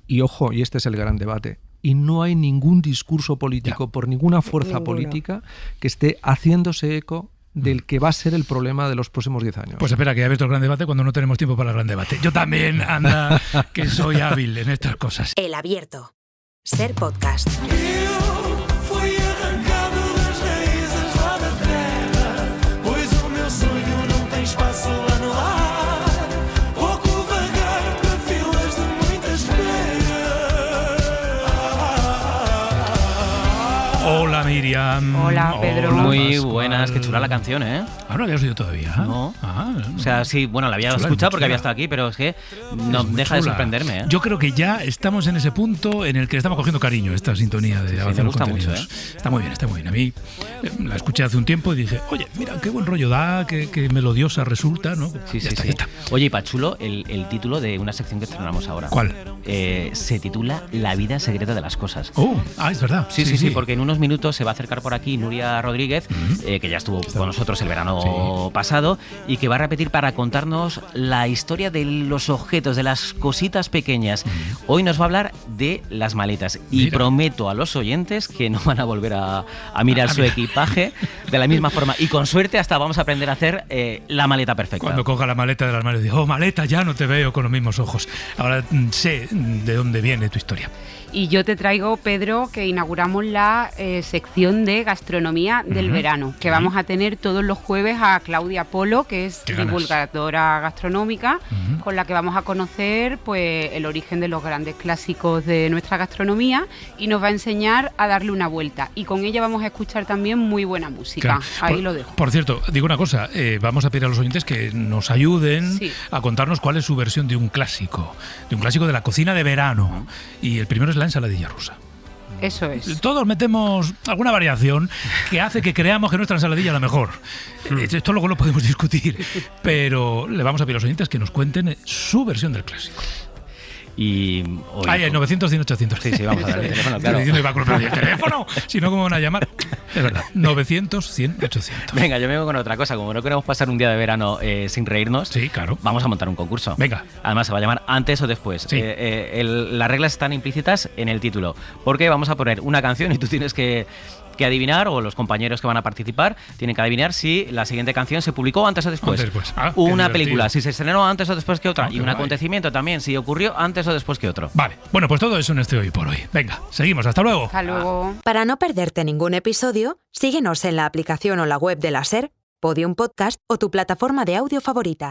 Y ojo, y este es el gran debate, y no hay ningún discurso político por ninguna fuerza política que esté haciéndose eco del que va a ser el problema de los próximos 10 años. Pues espera, que ya abierto el gran debate cuando no tenemos tiempo para el gran debate. Yo también, anda, que soy hábil en estas cosas. El Abierto. Ser podcast. Foi arrancado das raízes. Miriam. Hola, Pedro. Muy buenas, qué chula la canción, ¿eh? Ah, no la habías oído todavía. No. O sea, sí, bueno, la había escuchado porque había estado aquí, pero es que no deja de sorprenderme, ¿eh? Yo creo que ya estamos en ese punto en el que le estamos cogiendo cariño a esta sintonía de Avanzar los Contenidos. Mucho, ¿eh? Está muy bien, está muy bien. A mí la escuché hace un tiempo y dije, oye, mira, qué buen rollo da, qué melodiosa resulta, ¿no? Sí, ya está. Oye, y Pachulo, el título de una sección que estrenamos ahora. ¿Cuál? Se titula La vida secreta de las cosas. Es verdad. Sí, porque en unos minutos se va a acercar por aquí Nuria Rodríguez, que ya estuvo con nosotros el verano pasado, y que va a repetir para contarnos la historia de los objetos, de las cositas pequeñas. Hoy nos va a hablar de las maletas y prometo a los oyentes que no van a volver a mirar su equipaje de la misma forma, y con suerte hasta vamos a aprender a hacer la maleta perfecta. Cuando coja la maleta del armario digo, maleta, ya no te veo con los mismos ojos. Ahora sé de dónde viene tu historia. Y yo te traigo, Pedro, que inauguramos la sección de gastronomía del verano, que vamos a tener todos los jueves a Claudia Polo, que es divulgadora gastronómica, con la que vamos a conocer pues el origen de los grandes clásicos de nuestra gastronomía, y nos va a enseñar a darle una vuelta. Y con ella vamos a escuchar también muy buena música. Ahí lo dejo. Por cierto, digo una cosa, vamos a pedir a los oyentes que nos ayuden a contarnos cuál es su versión de un clásico de la cocina de verano. Y el primero es la ensaladilla rusa. Eso es. Todos metemos alguna variación que hace que creamos que nuestra ensaladilla es la mejor. Esto luego lo podemos discutir, pero le vamos a pedir a los oyentes que nos cuenten su versión del clásico. Y hoy, hay 900, 100, 800. Sí, vamos a dar el teléfono, claro. Estoy diciendo que el teléfono, si no, ¿cómo van a llamar? Es verdad, 900, 100, 800. Venga, yo me vengo con otra cosa. Como no queremos pasar un día de verano sin reírnos, vamos a montar un concurso. Venga. Además, se va a llamar Antes o Después. Las reglas están implícitas en el título, porque vamos a poner una canción y tú tienes que adivinar, o los compañeros que van a participar tienen que adivinar si la siguiente canción se publicó antes o después. Una película, si se estrenó antes o después que otra, y un acontecimiento también, si ocurrió antes o después que otro. Vale, bueno, pues todo eso en Hoy por Hoy. Venga, seguimos, hasta luego. Hasta luego. Para no perderte ningún episodio, síguenos en la aplicación o la web de la SER, Podium Podcast o tu plataforma de audio favorita.